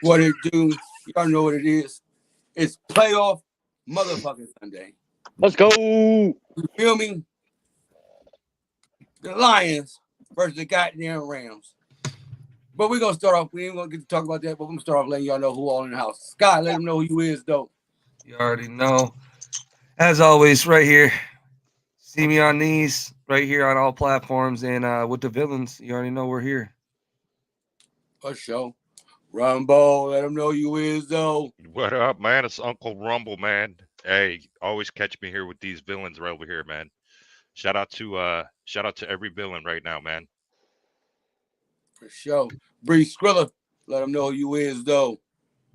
What it do? Y'all know what it is. It's playoff motherfucking Sunday. Let's go. You feel me? The Lions versus the goddamn Rams. But we're going to start off. We ain't going to get to talk about that, but we're going to start off letting y'all know who all in the house. Scott, let them know who you is, though. You already know. As always, right here. See me on these, right here on all platforms. And with the villains, you already know we're here. For sure. Rumble, let them know who you is, though. What up, man? It's Uncle Rumble, man. Hey, always catch me here with these villains right over here, man. Shout out to every villain right now, man. For sure. Bree Skrilla, let them know who you is, though.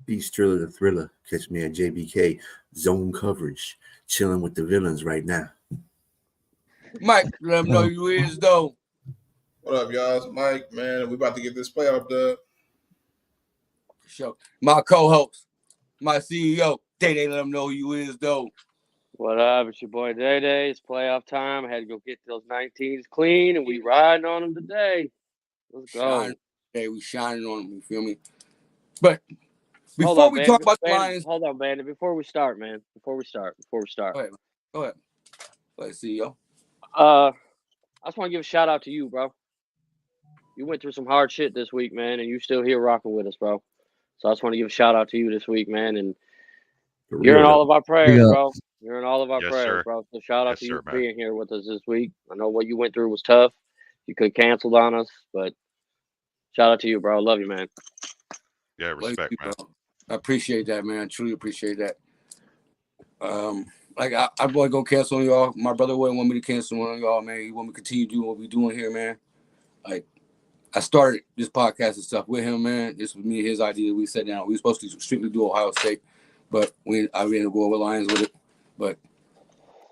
B Striller the Thriller. Catch me at JBK Zone Coverage. Chilling with the villains right now. Mike, let them know who you is, though. What up, y'all? It's Mike, man. We about to get this playoff dub. For sure. My co-host, my CEO, Day, let them know who you is, though. What up? It's your boy Day Day. It's playoff time. I had to go get those 19s clean, and we riding on them today. Let's go. Hey, we shining on them. You feel me? But before we talk about the Lions, hold on, Bandit. Before we start, man. Before we start. Go ahead. Let's see, yo. I just want to give a shout out to you, bro. You went through some hard shit this week, man, and you still here rocking with us, bro. So I just want to give a shout out to you this week, man. And you're in all of our prayers, bro. You're in all of our prayers, bro. So shout out to you for being here with us this week. I know what you went through was tough. You could have canceled on us, but shout out to you, bro. I love you, man. Yeah, respect, man. I appreciate that, man. I truly appreciate that. Like I wasn't gonna cancel on y'all. My brother wouldn't want me to cancel on y'all, man. He want me to continue doing what we doing here, man. Like I started this podcast and stuff with him, man. This was me and his idea. We sat down. We were supposed to strictly do Ohio State, but I ended up going with Lions with it. But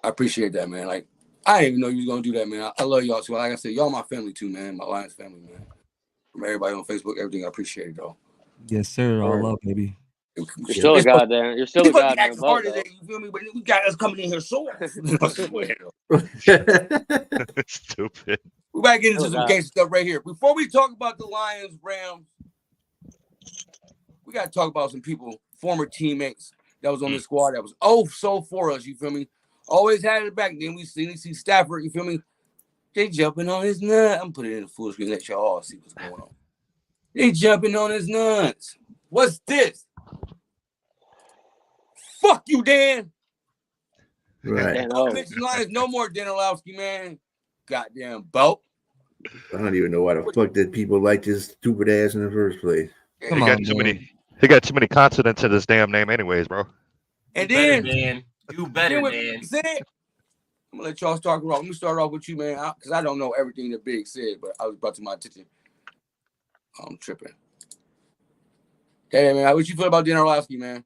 I appreciate that, man. Like I didn't even know you was gonna do that, man. I love y'all too. Like I said, y'all my family too, man. My Lions family, man. From everybody on Facebook, everything. I appreciate it, though. Yes, sir. All love, baby. You're still a goddamn. You're still a goddamn vote, though. You feel me? But we got us coming in here sore. Stupid. We gotta get into some gangster stuff right here. Before we talk about the Lions, Rams, we gotta talk about some people, former teammates that was on the squad that was so for us. You feel me? Always had it back. Then we see Stafford. You feel me? They jumping on his nuts. I'm putting it in the full screen. Let y'all all see what's going on. They jumping on his nuts. What's this? Fuck you, Dan. Right. Don't mention Lions no more, Dan Orlowski, man. Goddamn bout. I don't even know why the fuck did people like this stupid ass in the first place. He got too many consonants in his damn name, anyways, bro. And then, do better, man. I'm gonna let y'all start off. Let me start off with you, man, because I don't know everything that Big said, but I was brought to my attention. I'm tripping. Hey, man, what you feel about Dan Orlowski, man?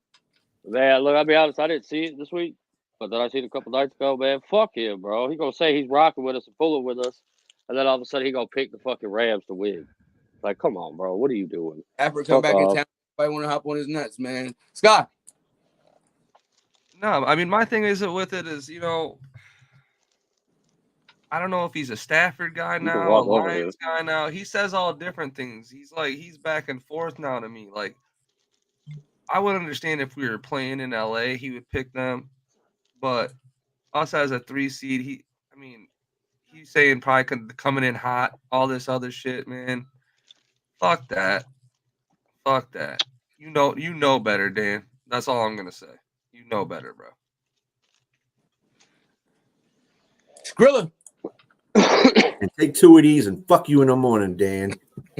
Man, look, I'll be honest, I didn't see it this week, but then I seen it a couple nights ago, man. Fuck him, bro. He gonna say he's rocking with us and pulling with us, and then all of a sudden he gonna pick the fucking Rams to win. Like, come on, bro. What are you doing? After come back in town, everybody want to hop on his nuts, man. Scott. No, I mean, my thing is with it is, I don't know if he's a Stafford guy now, a Lions guy now. He says all different things. He's back and forth now to me. Like, I would understand if we were playing in LA, he would pick them. But us as a 3 seed, he's saying probably coming in hot, all this other shit, man. Fuck that. You know better, Dan. That's all I'm gonna say. You know better, bro. Skrilla. And take 2 of these and fuck you in the morning, Dan.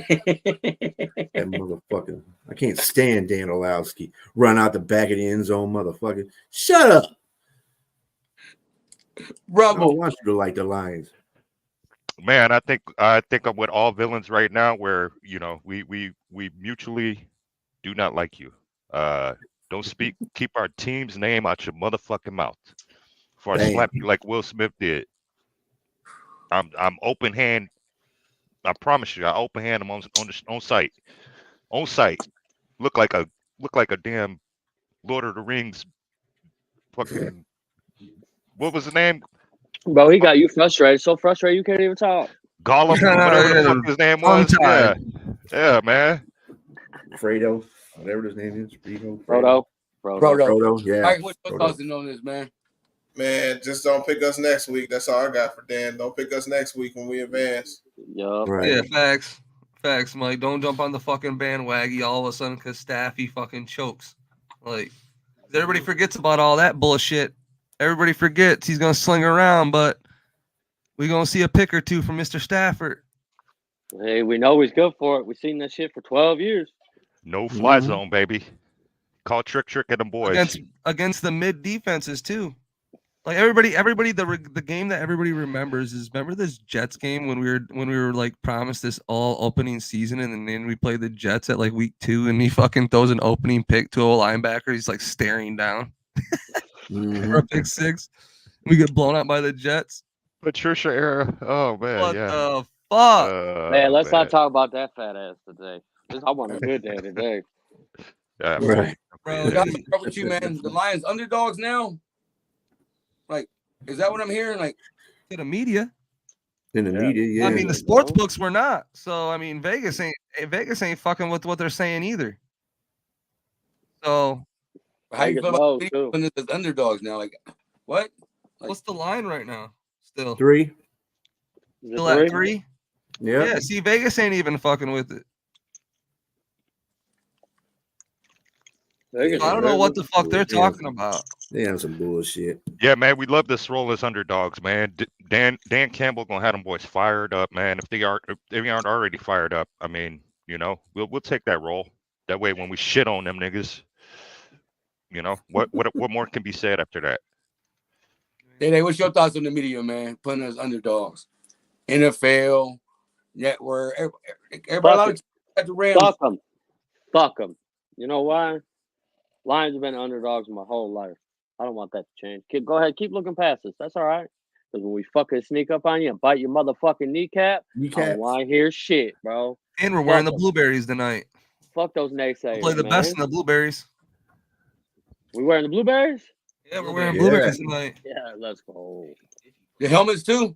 That motherfucker. I can't stand Dan Orlowski. Run out the back of the end zone, motherfucker. Shut up. Rumble. I don't want you to like the Lions. Man, I think I'm with all villains right now where, we mutually do not like you. Don't speak, keep our team's name out your motherfucking mouth. Before I slap you like Will Smith did. I'm open hand. I promise you, I open hand him on site. On site. Look like a damn Lord of the Rings fucking what was the name? Bro, he got you frustrated. So frustrated you can't even talk. Gollum, whatever the fuck his name was. Yeah, man. Fredo. whatever his name is, Frodo. Frodo. Yeah. Mike, what's your thoughts on this, man? Man, just don't pick us next week. That's all I got for Dan. Don't pick us next week when we advance. Yup. Right. Yeah, facts, Mike. Don't jump on the fucking bandwagon all of a sudden because Staffy fucking chokes. Like, everybody forgets about all that bullshit. Everybody forgets he's gonna sling around, but we gonna see a pick or two from Mr. Stafford. Hey, we know he's good for it. We've seen that shit for 12 years. No fly zone, baby. Call Trick and them boys. Against the mid defenses too. Like everybody, the game that everybody remembers is, remember this Jets game when we were like promised this all opening season, and then we played the Jets at like week 2, and he fucking throws an opening pick to a linebacker. He's like staring down for a pick 6. We get blown out by the Jets. Patricia era. Oh man, What yeah. the fuck? Man, let's not talk about that fat ass today. I want a good day today. Yeah, Right. Bro, I got to start with you, man. The Lions underdogs now. Like, is that what I'm hearing? Like, to the media. In the media, yeah. I mean, the sports books were not. So I mean, Vegas ain't fucking with what they're saying either. So how you feel about when it's underdogs now? Like, what? Like, what's the line right now? Still 3. Still at 3? Yeah. Yeah. See, Vegas ain't even fucking with it. Vegas I don't know what the fuck they're talking about. They have some bullshit. Yeah, man, we love this role as underdogs, man. Dan Campbell gonna have them boys fired up, man. If they aren't already fired up, I mean, you know, we'll take that role. That way, when we shit on them niggas, you know, what more can be said after that? Day, what's your thoughts on the media, man? Putting us underdogs, NFL, network, everybody at the Rams. Fuck them. You know why? Lions have been underdogs my whole life. I don't want that to change. Go ahead, keep looking past us. That's all right. Because when we fucking sneak up on you and bite your motherfucking kneecap, I don't want to hear shit, bro. And we're wearing the blueberries tonight. Fuck those naysayers. We'll play the best in the blueberries. We wearing the blueberries? Yeah, we're wearing blueberries tonight. Yeah, let's go. The helmets too?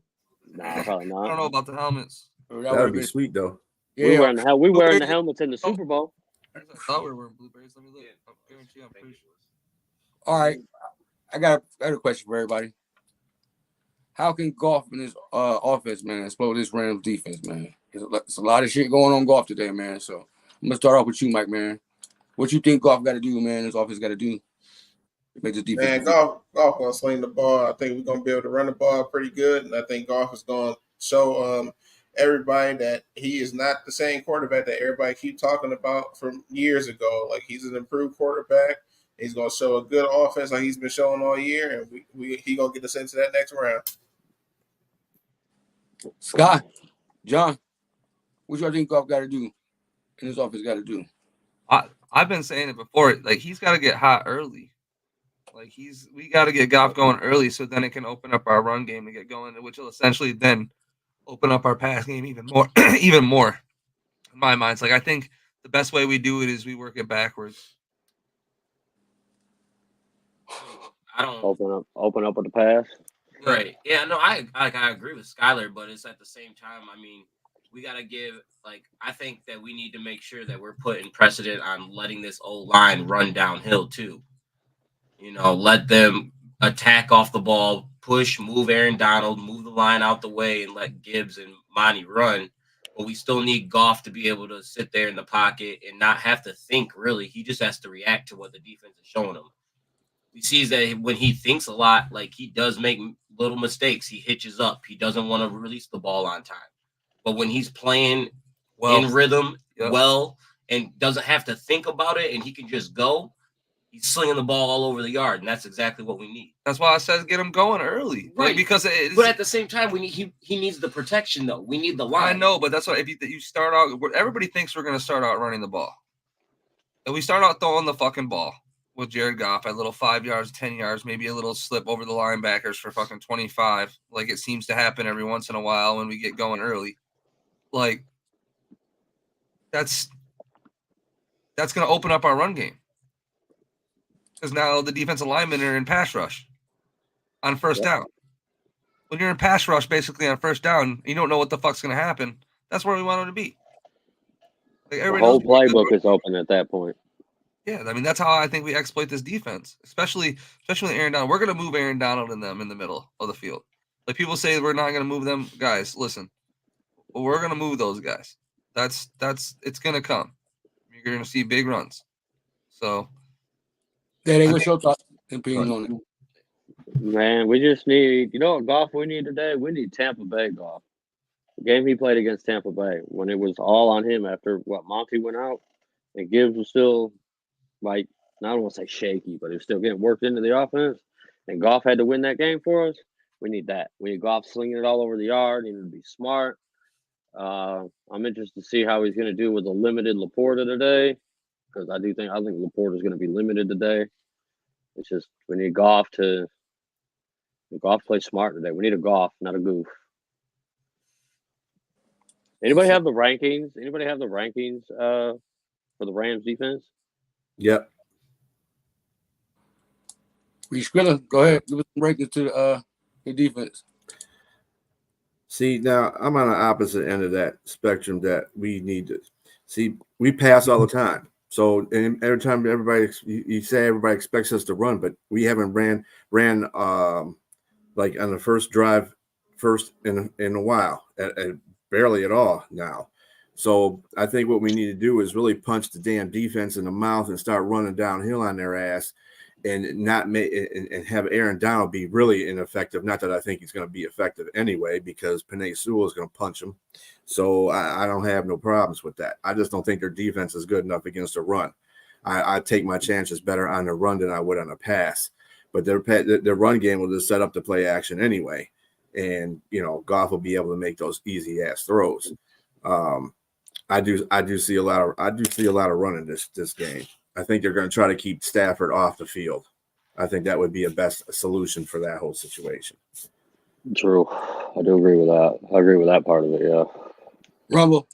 Nah, probably not. I don't know about the helmets. That would be sweet though. Yeah. We wearing the helmets in the Super Bowl. I thought we were wearing blueberries. Let me look. I'm pretty sure. All right, I got a question for everybody. How can Goff and his offense, man, explode this Rams defense, man? It's a lot of shit going on Goff today, man. So I'm gonna start off with you, Mike, man. What you think Goff got to do, man? His offense got to do to make this defense. Man, Goff gonna sling the ball. I think we're gonna be able to run the ball pretty good, and I think Goff is gonna show everybody that he is not the same quarterback that everybody keep talking about from years ago. Like, he's an improved quarterback. He's gonna show a good offense like he's been showing all year, and he gonna get us into that next round. Scott, John, what y'all think Goff got to do and his offense got to do? I've been saying it before. Like, he's got to get hot early. Like, we got to get Goff going early, so then it can open up our run game to get going, which will essentially then open up our pass game even more. Even more. In my mind, it's like, I think the best way we do it is we work it backwards. I don't open up with the pass. Right. Yeah, no, I agree with Skyler, but it's at the same time, I mean, we got to give, like, I think that we need to make sure that we're putting precedent on letting this old line run downhill too. You know, let them attack off the ball, push, move Aaron Donald, move the line out the way, and let Gibbs and Monty run. But we still need Goff to be able to sit there in the pocket and not have to think, really. He just has to react to what the defense is showing him. We see that when he thinks a lot, like, he does make little mistakes. He hitches up. He doesn't want to release the ball on time. But when he's playing in rhythm and doesn't have to think about it and he can just go, he's slinging the ball all over the yard, and that's exactly what we need. That's why I said get him going early, right? Like, because but at the same time, he needs the protection, though. We need the line. I know, but that's why if you start out, everybody thinks we're going to start out running the ball. If we start out throwing the fucking ball with Jared Goff at little 5 yards, 10 yards, maybe a little slip over the linebackers for fucking 25, like it seems to happen every once in a while when we get going early. Like, that's going to open up our run game. Because now the defensive linemen are in pass rush on first down. When you're in pass rush, basically on first down, you don't know what the fuck's going to happen. That's where we want them to be. Like, the whole playbook is open at that point. Yeah, I mean that's how I think we exploit this defense, especially Aaron Donald. We're gonna move Aaron Donald and them in the middle of the field. Like people say we're not gonna move them, guys. Listen, we're gonna move those guys. That's it's gonna come. You're gonna see big runs. So That ain't what's your opinion on it. Man, we just need, you know what Goff we need today? We need Tampa Bay Goff. The game he played against Tampa Bay when it was all on him after what Monty went out and Gibbs was still like, I don't want to say shaky, but he was still getting worked into the offense. And Goff had to win that game for us. We need that. We need Goff slinging it all over the yard. He need to be smart. I'm interested to see how he's going to do with a limited Laporta today, because I think Laporta is going to be limited today. It's just we need Goff to play smart today. We need a Goff, not a goof. Anybody have the rankings? Anybody have the rankings for the Rams defense? Yep. Skrilla, go ahead. Give us some rankings to the defense. See, now I'm on the opposite end of that spectrum that we need to see. We pass all the time. So and every time you say everybody expects us to run, but we haven't ran like on the first drive in a while, barely at all now. So I think what we need to do is really punch the damn defense in the mouth and start running downhill on their ass, and not make and have Aaron Donald be really ineffective. Not that I think he's going to be effective anyway, because Penei Sewell is going to punch him. So I don't have no problems with that. I just don't think their defense is good enough against a run. I take my chances better on the run than I would on a pass. But their run game will just set up the play action anyway, and Goff will be able to make those easy ass throws. I do see a lot of running this game. I think they're going to try to keep Stafford off the field. I think that would be a best solution for that whole situation. True. I do agree with that. I agree with that part of it, yeah. Rumble.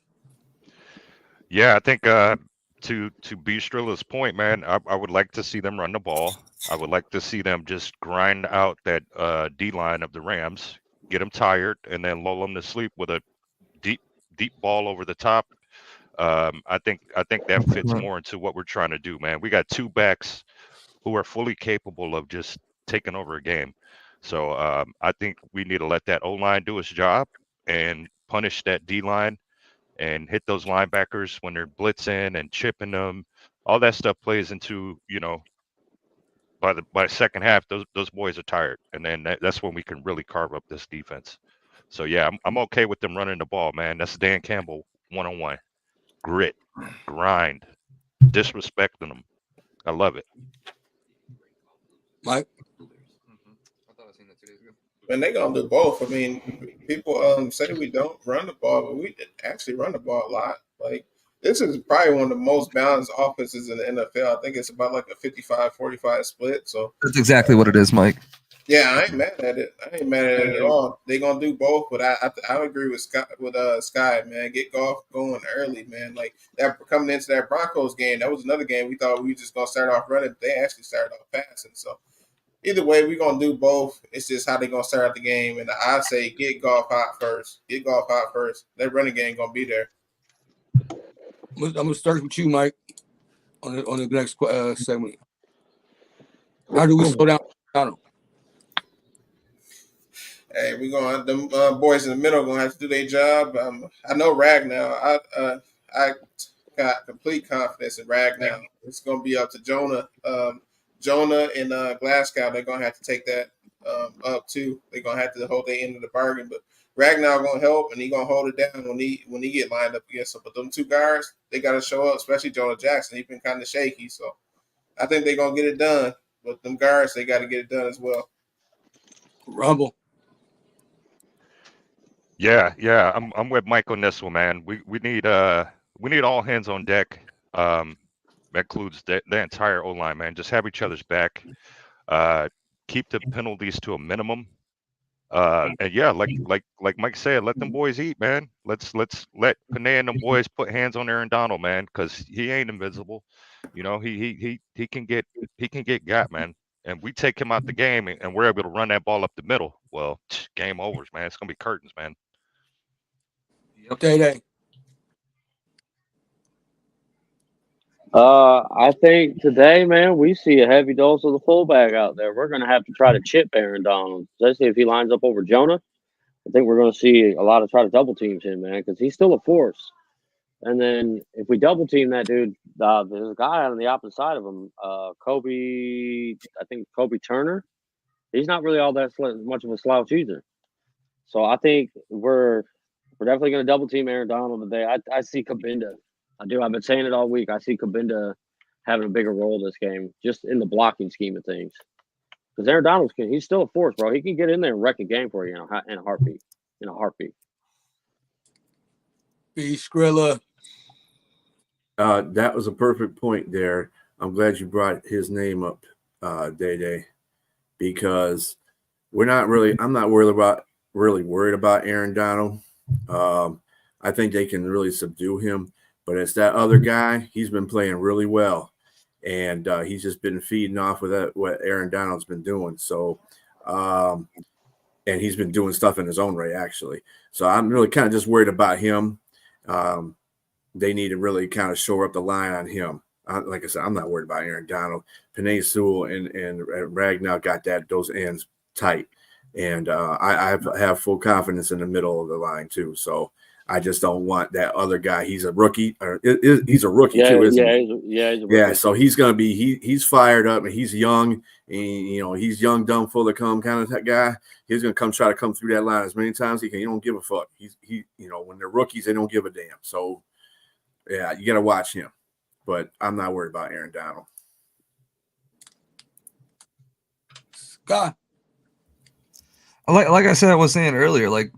Yeah, I think to B. Strilla's point, man, I would like to see them run the ball. I would like to see them just grind out that D-line of the Rams, get them tired, and then lull them to sleep with a deep ball over the top. I think that fits more into what we're trying to do, man. We got two backs who are fully capable of just taking over a game. So I think we need to let that O-line do its job and punish that D-line and hit those linebackers when they're blitzing and chipping them. All that stuff plays into, by the second half, those boys are tired, and then that's when we can really carve up this defense. So yeah, I'm okay with them running the ball, man. That's Dan Campbell 101. Grit, grind, disrespecting them. I love it. Mike? And they're gonna do both. I mean, people say we don't run the ball, but we actually run the ball a lot. Like, this is probably one of the most balanced offenses in the NFL. I think it's about like a 55-45 split. So that's exactly what it is, Mike. Yeah, I ain't mad at it. I ain't mad at it at all. They gonna do both, but I agree with Sky, man. Get Goff going early, man. Like that coming into that Broncos game, that was another game we thought we were just gonna start off running, but they actually started off passing. So either way, we're gonna do both. It's just how they gonna start out the game. And I say get Goff out first. Get Goff out first. That running game gonna be there. I'm gonna start with you, Mike, on the next segment. How do we slow down Donald? Hey, we going them boys in the middle gonna have to do their job. I know Ragnow. I got complete confidence in Ragnow. It's gonna be up to Jonah. Jonah and Glasgow, they're gonna have to take that up too. They're gonna have to hold their end of the bargain. But Ragnow gonna help, and he gonna hold it down when he get lined up against them. But them two guards, they gotta show up, especially Jonah Jackson. He's been kind of shaky, so I think they're gonna get it done. But them guards, they got to get it done as well. Rumble. Yeah, I'm with Mike on this one, man. We need all hands on deck. That includes the entire O-line, man. Just have each other's back. Keep the penalties to a minimum. And yeah, like Mike said, let them boys eat, man. Let's let Penei and them boys put hands on Aaron Donald, man, because he ain't invincible. He can get got, man. And we take him out the game, and we're able to run that ball up the middle. Well, game overs, man. It's gonna be curtains, man. Day. I think today, man, we see a heavy dose of the fullback out there. We're going to have to try to chip Aaron Donald, especially if he lines up over Jonah. I think we're going to see a lot of try to double teams him, man, because he's still a force. And then if we double team that dude, there's a guy on the opposite side of him, Kobe Turner. He's not really all that much of a slouch either. So I think we're definitely going to double team Aaron Donald today. I see Kabinda. I do. I've been saying it all week. I see Kabinda having a bigger role this game, just in the blocking scheme of things. Because Aaron Donald, he's still a force, bro. He can get in there and wreck a game for you in a heartbeat. B Skrilla. That was a perfect point there. I'm glad you brought his name up, Day, because I'm not really worried about Aaron Donald. I think they can really subdue him, but it's that other guy. He's been playing really well, and he's just been feeding off with that, what Aaron Donald's been doing. So, and he's been doing stuff in his own right, actually. So I'm really kind of just worried about him. They need to really kind of shore up the line on him. Like I said, I'm not worried about Aaron Donald. Penei Sewell and Ragnar got those ends tight. And I have full confidence in the middle of the line, too. So I just don't want that other guy. He's a rookie. He's a rookie, too, isn't he? He's a rookie. Yeah, so he's going to be he's fired up, and he's young. And, he's young, dumb, full of cum kind of that guy. He's going to try to come through that line as many times as he can. He don't give a fuck. When they're rookies, they don't give a damn. So, yeah, you got to watch him. But I'm not worried about Aaron Donald. Scott. Like I said, I was saying earlier, like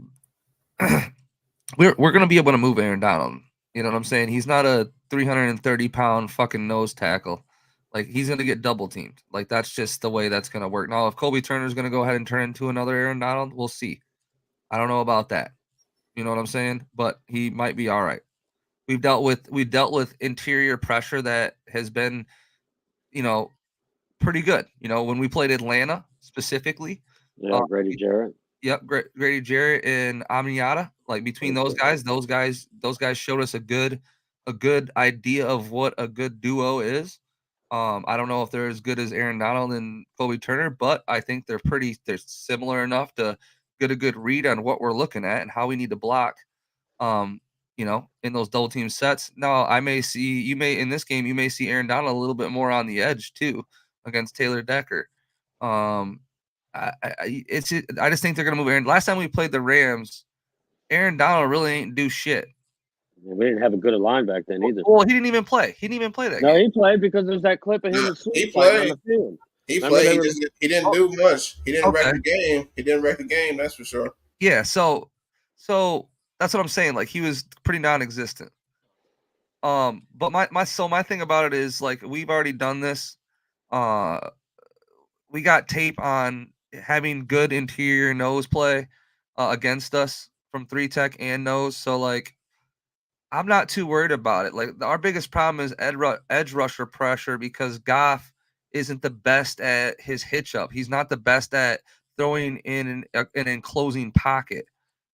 we're gonna be able to move Aaron Donald. You know what I'm saying? He's not a 330-pound fucking nose tackle. Like, he's gonna get double teamed. Like, that's just the way that's gonna work. Now, if Kobe Turner's gonna go ahead and turn into another Aaron Donald, we'll see. I don't know about that. You know what I'm saying? But he might be all right. We've dealt with interior pressure that has been, pretty good. When we played Atlanta specifically. Yeah, Grady Jarrett. Yep, Grady Jarrett and Amiata. Like, between those guys showed us a good idea of what a good duo is. I don't know if they're as good as Aaron Donald and Kobe Turner, but I think they're similar enough to get a good read on what we're looking at and how we need to block. In those double team sets. Now, in this game, you may see Aaron Donald a little bit more on the edge too against Taylor Decker. I just think they're gonna move Aaron. Last time we played the Rams, Aaron Donald really ain't do shit. We didn't have a good line back then either. Well, he didn't even play. He didn't even play that game. No, he played because there's that clip of him. He played. He played. He didn't do much. He didn't wreck the game. He didn't wreck the game. That's for sure. Yeah. So that's what I'm saying. Like, he was pretty non-existent. But my thing about it is, like, we've already done this. We got tape on having good interior nose play against us from 3-tech and nose. So, like, I'm not too worried about it. Like, our biggest problem is edge rusher pressure, because Goff isn't the best at his hitch up. He's not the best at throwing in an enclosing pocket.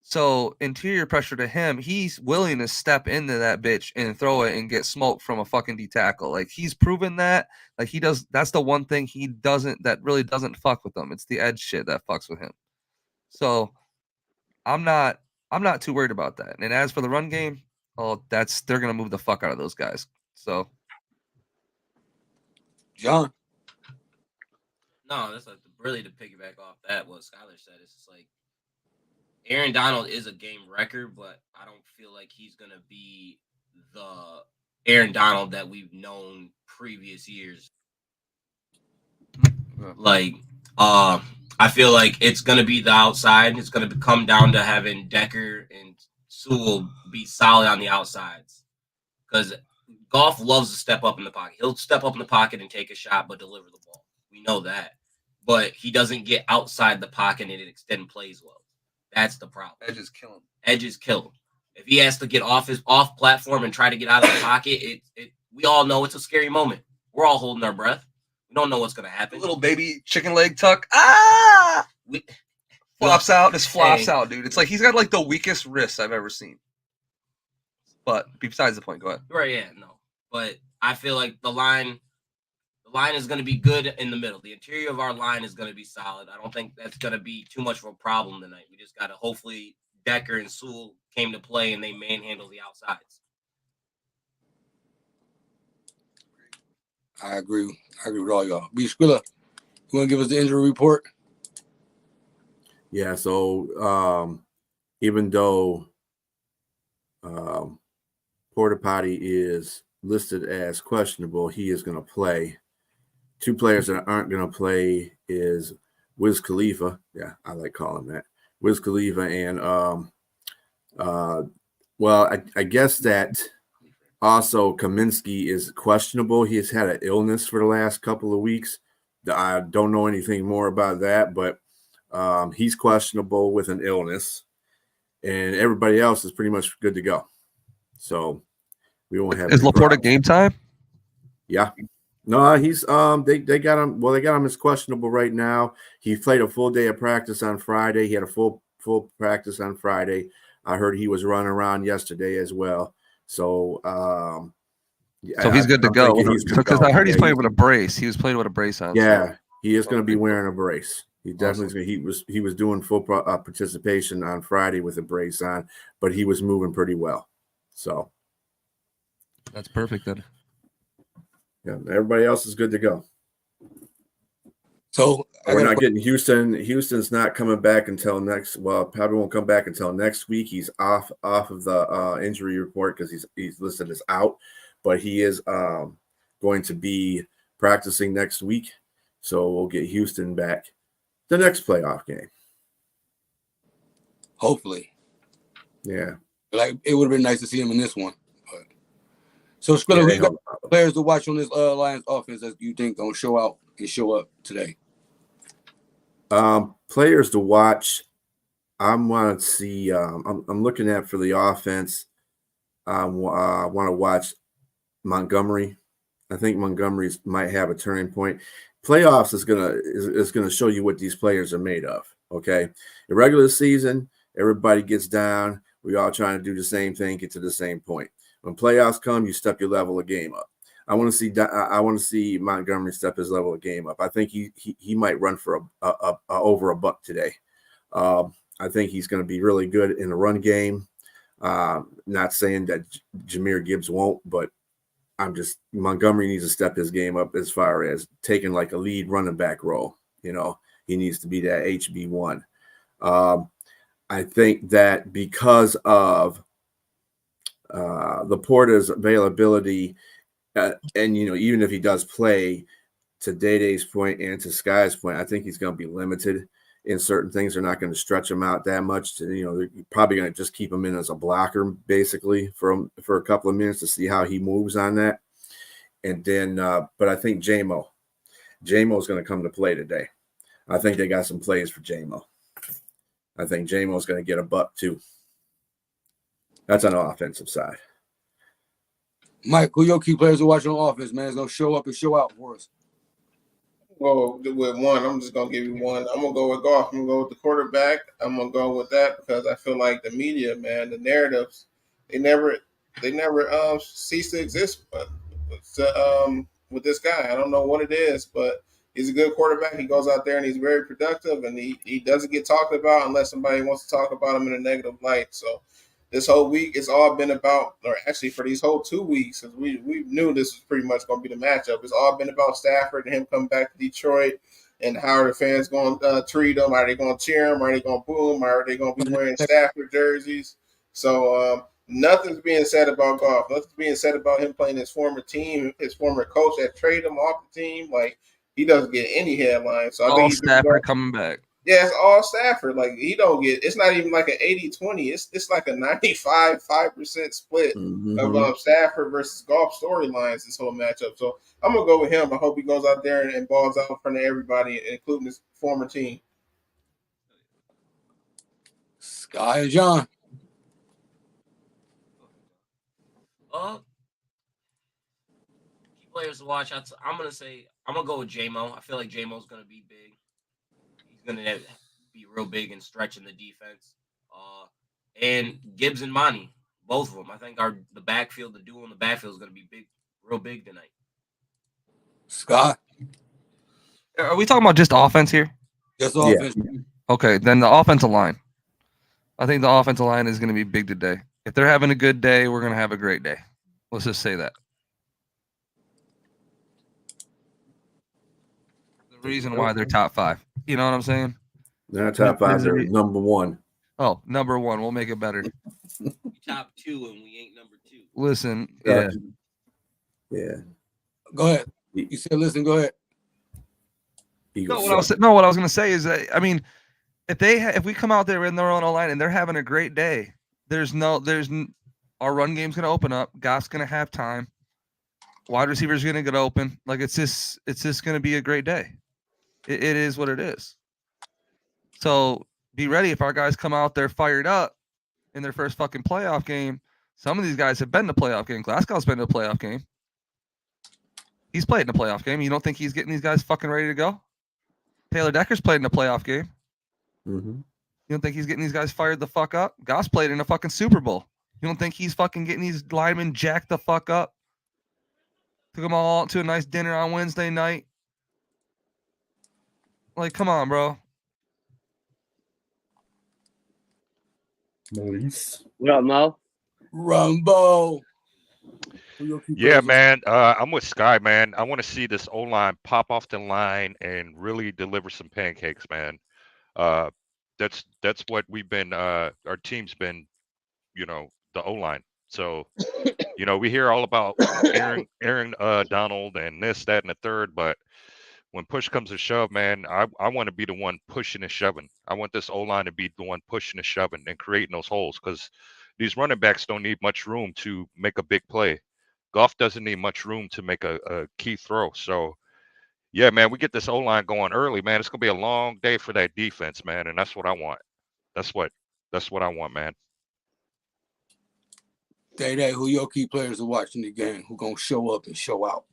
So interior pressure to him, he's willing to step into that bitch and throw it and get smoked from a fucking D tackle. Like, he's proven that. Like, he does. That's the one thing that really doesn't fuck with him. It's the edge shit that fucks with him. So I'm not too worried about that. And as for the run game, they're gonna move the fuck out of those guys. So, John. No, that's really to piggyback off that what Skyler said. It's just like, Aaron Donald is a game wrecker, but I don't feel like he's going to be the Aaron Donald that we've known previous years. Like, I feel like it's going to be the outside. It's going to come down to having Decker and Sewell be solid on the outsides. Because Goff loves to step up in the pocket. He'll step up in the pocket and take a shot, but deliver the ball. We know that. But he doesn't get outside the pocket and extend plays well. That's the problem. Edges kill him. If he has to get off platform and try to get out of the pocket, we all know it's a scary moment. We're all holding our breath. We don't know what's going to happen. Little baby chicken leg tuck. Flops out, dude. It's like he's got like the weakest wrists I've ever seen. But besides the point, go ahead. Right, yeah, no. But I feel like the line is going to be good in the middle. The interior of our line is going to be solid. I don't think that's going to be too much of a problem tonight. We just got to hopefully Decker and Sewell came to play and they manhandle the outsides. I agree with all y'all. B. Skrilla, you want to give us the injury report? Yeah, so even though Porta Potty is listed as questionable, he is going to play. Two players that aren't going to play is Wiz Khalifa. Yeah, I like calling that. Wiz Khalifa and I guess that also Kaminsky is questionable. He's had an illness for the last couple of weeks. I don't know anything more about that, but he's questionable with an illness, and everybody else is pretty much good to go. So we won't have. Is Laporta game time? Yeah. No, he's they got him. Well, they got him as questionable right now. He played a full day of practice on Friday. He had a full practice on Friday. I heard he was running around yesterday as well. So so he's good to go. Because I heard he's playing with a brace. He was playing with a brace on. Yeah, he is going to be wearing a brace. He definitely he was doing full participation on Friday with a brace on, but he was moving pretty well. So that's perfect then. Yeah, everybody else is good to go. So we're not getting Houston. Houston's not coming back until next. Well, probably won't come back until next week. He's off of the injury report because he's listed as out, but he is going to be practicing next week. So we'll get Houston back the next playoff game. Hopefully. Yeah. Like it would have been nice to see him in this one. But. So Skrilla, we got players to watch on this Lions offense that you think gonna show out and show up today. Players to watch. I want to see. I'm looking at for the offense. I want to watch Montgomery. I think Montgomery might have a turning point. Playoffs is gonna show you what these players are made of. Okay, the regular season, everybody gets down. We all trying to do the same thing, get to the same point. When playoffs come, you step your level of game up. I want to see Montgomery step his level of game up. I think he might run for over a buck today. I think he's going to be really good in the run game. Not saying that Jahmyr Gibbs won't, but Montgomery needs to step his game up as far as taking like a lead running back role. You know, he needs to be that HB1. I think that because of Laporta's availability, and even if he does play, to Day-Day's point and to Sky's point, I think he's going to be limited in certain things. They're not going to stretch him out that much. They're probably going to just keep him in as a blocker basically for a couple of minutes to see how he moves on that. And then, but I think J-Mo is going to come to play today. I think they got some plays for J-Mo. I think J-Mo is going to get a buck too. That's on the offensive side. Mike, who your key players are watching on offense, man, is going to show up and show out for us? Well, with one, I'm just going to give you one. I'm going to go with Goff. I'm going to go with the quarterback. I'm going to go with that because I feel like the media, man, the narratives, they never cease to exist with this guy. I don't know what it is, but he's a good quarterback. He goes out there and he's very productive, and he doesn't get talked about unless somebody wants to talk about him in a negative light. So this whole week, it's all been about, or actually for these whole 2 weeks, because we knew this was pretty much going to be the matchup. It's all been about Stafford and him coming back to Detroit, and how are the fans going to treat him? Are they going to cheer him? Are they going to boo him? Are they going to be wearing Stafford jerseys? So nothing's being said about Goff. Nothing's being said about him playing his former team, his former coach that traded him off the team. Like, he doesn't get any headlines. So I think Stafford coming back. Yeah, it's all Stafford. Like, he don't get – it's not even like an 80-20. It's like a 95% split of Stafford versus Goff storylines, this whole matchup. So I'm going to go with him. I hope he goes out there and balls out in front of everybody, including his former team. Sky and John. Key players to watch. I'm going to go with J-Mo. I feel like J-Mo's going to be big. He's going to be real big and stretching the defense. And Gibbs and Monty, both of them. I think the duo in the backfield is going to be big, real big tonight. Scott. Are we talking about just offense here? Just offense. Okay, then the offensive line. I think the offensive line is going to be big today. If they're having a good day, we're going to have a great day. Let's just say that. The reason why they're top 5. You know what I'm saying? They're not top 5. They're number 1. Oh, number 1. We'll make it better. We top 2 and we ain't number 2. Listen, yeah. Go ahead. You said, listen, go ahead. No, what I was going to say is that, I mean, if we come out there in their own line and they're having a great day, our run game's going to open up. Goff's going to have time. Wide receivers going to get open. Like it's just going to be a great day. It is what it is. So be ready if our guys come out there fired up in their first fucking playoff game. Some of these guys have been to playoff game. Glasgow's been to a playoff game. He's played in a playoff game. You don't think he's getting these guys fucking ready to go? Taylor Decker's played in a playoff game. Mm-hmm. You don't think he's getting these guys fired the fuck up? Goss played in a fucking Super Bowl. You don't think he's fucking getting these linemen jacked the fuck up? Took them all out to a nice dinner on Wednesday night. Like, come on, bro. Nice. What up, Mo? Rumbo. Yeah, man. I'm with Sky, man. I want to see this O-line pop off the line and really deliver some pancakes, man. That's what we've been. Our team's been, the O-line. So, we hear all about Aaron Donald and this, that, and the third, but when push comes to shove, man, I want to be the one pushing and shoving. I want this O-line to be the one pushing and shoving and creating those holes because these running backs don't need much room to make a big play. Goff doesn't need much room to make a key throw. So, yeah, man, we get this O-line going early, man. It's going to be a long day for that defense, man, and that's what I want. That's what I want, man. Day, who your key players are watching the game? Who going to show up and show out?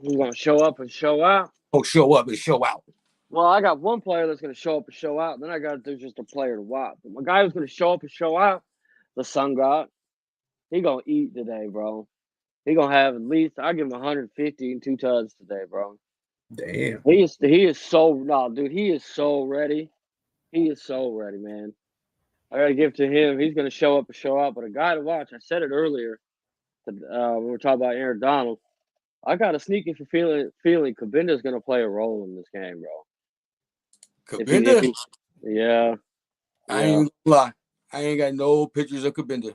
Who's going to show up and show out? Oh, show up and show out. Well, I got one player that's going to show up and show out. Then I got just a player to watch. But my guy who's going to show up and show out, the Sun God, he going to eat today, bro. He going to have at least, I give him 150 and 2 tugs today, bro. Damn. He is so, no, dude, he is so ready. He is so ready, man. I got to give to him. He's going to show up and show out. But a guy to watch, I said it earlier when we were talking about Aaron Donald. I got a sneaky feeling Cabinda's going to play a role in this game, bro. Cabinda? Yeah. I ain't gonna lie. I ain't got no pictures of Cabinda.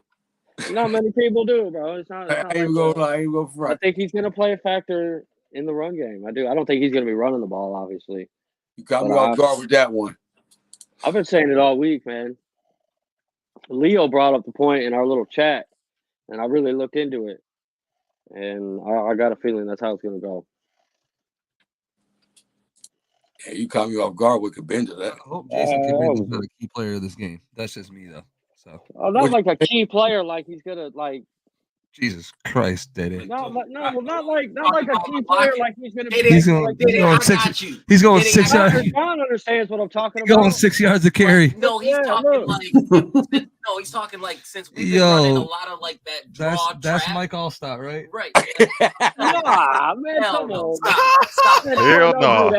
Not many people do, bro. It's not I ain't gonna lie. I ain't gonna front. I think he's going to play a factor in the run game. I do. I don't think he's going to be running the ball, obviously. You got me off guard with that one. I've been saying it all week, man. Leo brought up the point in our little chat, and I really looked into it. And I got a feeling that's how it's going to go. Yeah, you caught me off guard with Cabinda. I hope Jason Cabinda's not a key player of this game. That's just me, though. So. Not like a key player, like he's going to, like. Jesus Christ, Daddy. No, not like a key player, like he's going to be. He's going 6 yards. John understands what I'm talking about. Going 6 yards of carry. No, he's talking like. No, he's talking like since we've been running a lot of like that draw that's trap. Mike Allstott, right? Right. Nah, man, come on. Stop. Hell no.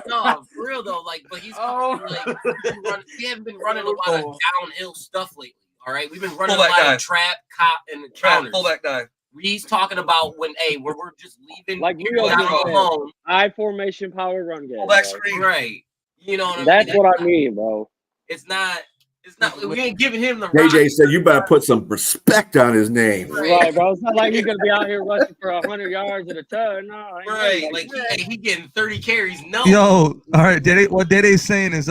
No, for real though. Like, but he's like we haven't been running a lot of downhill stuff lately. All right, we've been running a lot of trap, cop, and counters. Pull back dive. He's talking about when we're just leaving like Rio alone. I formation power run game. Pull back screen. Right. You know what That's what I mean, bro. It's not. We ain't giving him the. JJ said you better put some respect on his name. Right, bro. It's not like he's gonna be out here rushing for 100 yards at a time. No, right. Like he getting 30 carries. No. Yo, all right. What Dede's saying is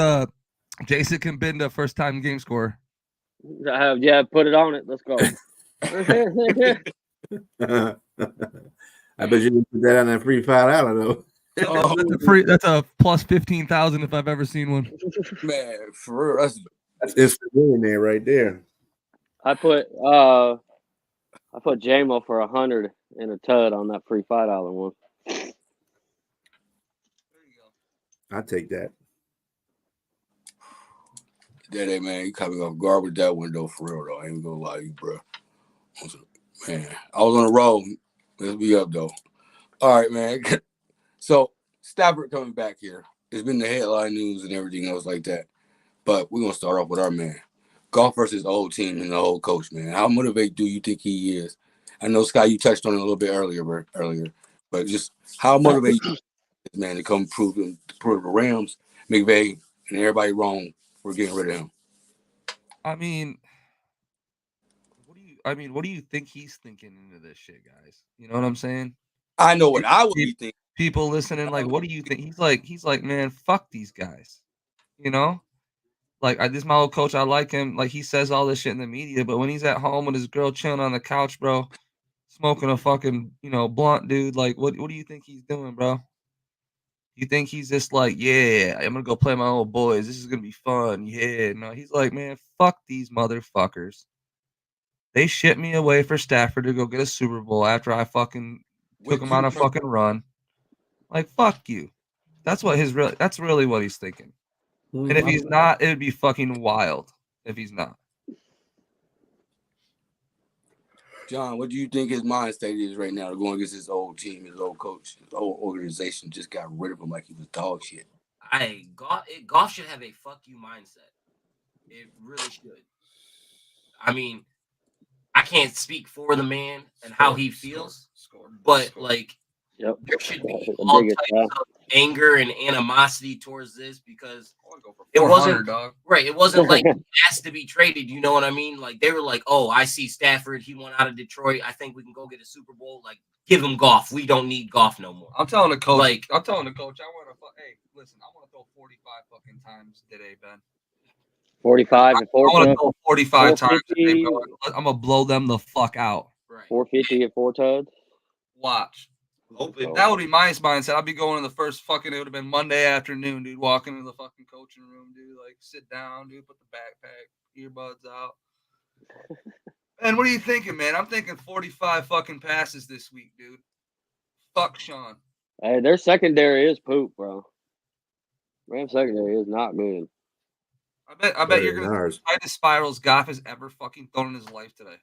Jason Cabinda first time game scorer. Yeah, put it on it. Let's go. I bet you didn't put that on that free $5 though. That's a plus 15,000 if I've ever seen one. Man, for real, that's instant in there right there. I put JMO for 100 and a tud on that free $5 one. There you go. I'll take that. Daddy, man, you caught me off guard with that one though, for real though. I ain't gonna lie to you, bro. Man, I was on the road. Let's be up though. All right, man. So Stafford coming back here. It's been the headline news and everything else like that. But we're gonna start off with our man. Goff versus the whole team and the whole coach, man. How motivated do you think he is? I know, Scott, you touched on it a little bit earlier, but just how motivated you is, man, to come prove the Rams, McVay, and everybody wrong for getting rid of him. I mean, what do you think he's thinking into this shit, guys? You know what I'm saying? I know what I would be thinking. People listening, like, what do you think? He's like, man, fuck these guys. You know? Like, this is my old coach. I like him. Like, he says all this shit in the media, but when he's at home with his girl chilling on the couch, bro, smoking a fucking, blunt, dude, like, what do you think he's doing, bro? You think he's just like, yeah, I'm gonna go play my old boys. This is gonna be fun. Yeah, no, he's like, man, fuck these motherfuckers. They shipped me away for Stafford to go get a Super Bowl after I fucking took him on a fucking run. Like, fuck you. That's really what he's thinking. And if he's not, it would be fucking wild if he's not. John, what do you think his mind state is right now to go against his old team, his old coach, his old organization? Just got rid of him like he was dog shit. Goff should have a fuck you mindset. It really should. I mean, I can't speak for the man and how he feels, but like, there should be all types of anger and animosity towards this because it wasn't right. It wasn't like he asked to be traded. You know what I mean? Like they were like, "Oh, I see Stafford. He went out of Detroit. I think we can go get a Super Bowl. Like, give him Goff. We don't need Goff no more." I'm telling the coach. I want to. Hey, listen, I want to throw 45 fucking times today, Ben. 45 and 4. I want to throw 45 times today, bro. I'm gonna blow them the fuck out. Right. 450 at 4 tuds. Watch. That would be my mindset. I'd be going in the first fucking. It would have been Monday afternoon, dude. Walking into the fucking coaching room, dude. Like, sit down, dude. Put the backpack, earbuds out. And what are you thinking, man? I'm thinking 45 fucking passes this week, dude. Fuck Sean. Hey, their secondary is poop, bro. Rams secondary is not good. I bet you're gonna find the spirals Goff has ever fucking thrown in his life today.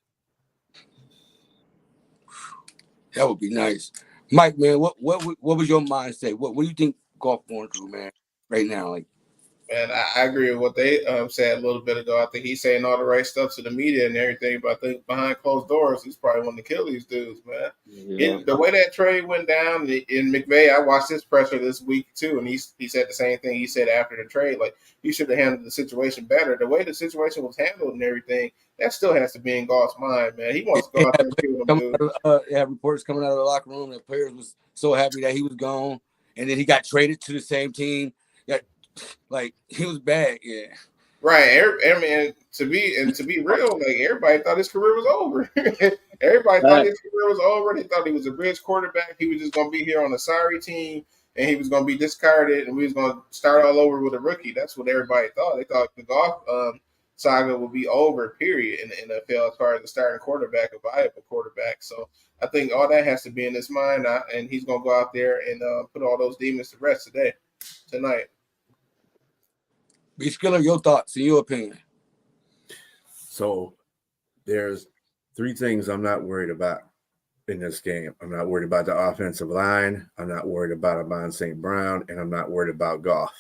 That would be nice. Mike, man, what was your mindset? What do you think Goff going through, man, right now? Like, man, I agree with what they said a little bit ago. I think he's saying all the right stuff to the media and everything, but I think behind closed doors, he's probably wanting to kill these dudes, man. Yeah. The way that trade went down in McVay, I watched his presser this week too, and he said the same thing he said after the trade. Like, he should have handled the situation better. The way the situation was handled and everything, that still has to be in Goff's mind, man. He wants to go out there and kill them dudes. Reports coming out of the locker room that players was so happy that he was gone, and then he got traded to the same team. Like, he was bad, yeah. Right. And to be real, like, everybody thought his career was over. Everybody thought his career was over. They thought he was a bridge quarterback. He was just going to be here on a sorry team, and he was going to be discarded, and we was going to start all over with a rookie. That's what everybody thought. They thought the Goff saga would be over, period, in the NFL as far as the starting quarterback, a viable quarterback. So I think all that has to be in his mind, and he's going to go out there and put all those demons to rest tonight. B. Skiller, your thoughts and your opinion. So there's 3 things I'm not worried about in this game. I'm not worried about the offensive line. I'm not worried about Amon St. Brown, and I'm not worried about Goff.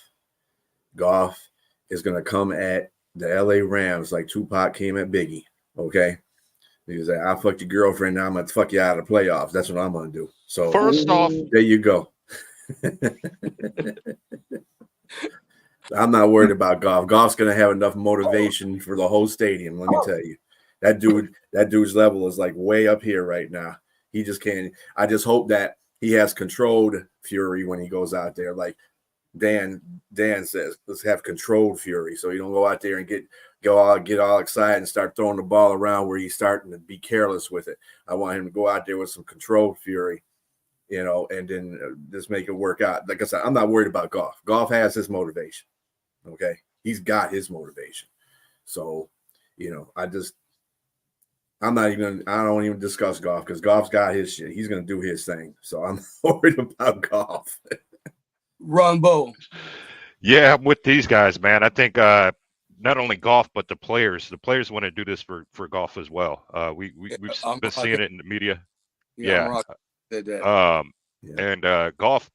Goff is going to come at the LA Rams like Tupac came at Biggie, okay? He's like, I fucked your girlfriend, now I'm going to fuck you out of the playoffs. That's what I'm going to do. So first off, there you go. I'm not worried about Goff. Goff's going to have enough motivation for the whole stadium, let me tell you. That dude's level is like way up here right now. He just can't. I just hope that he has controlled fury when he goes out there. Like Dan says, let's have controlled fury, so you don't go out there and get all excited and start throwing the ball around where he's starting to be careless with it. I want him to go out there with some controlled fury, and then just make it work out. Like I said, I'm not worried about Goff. Goff has his motivation. Okay, he's got his motivation. So, I don't even discuss Goff because Goff's got his shit. He's going to do his thing. So I'm worried about Goff. Rumbo. Yeah, I'm with these guys, man. I think not only Goff but the players. The players want to do this for Goff as well. We've been seeing it in the media. Yeah. Said that. And Goff,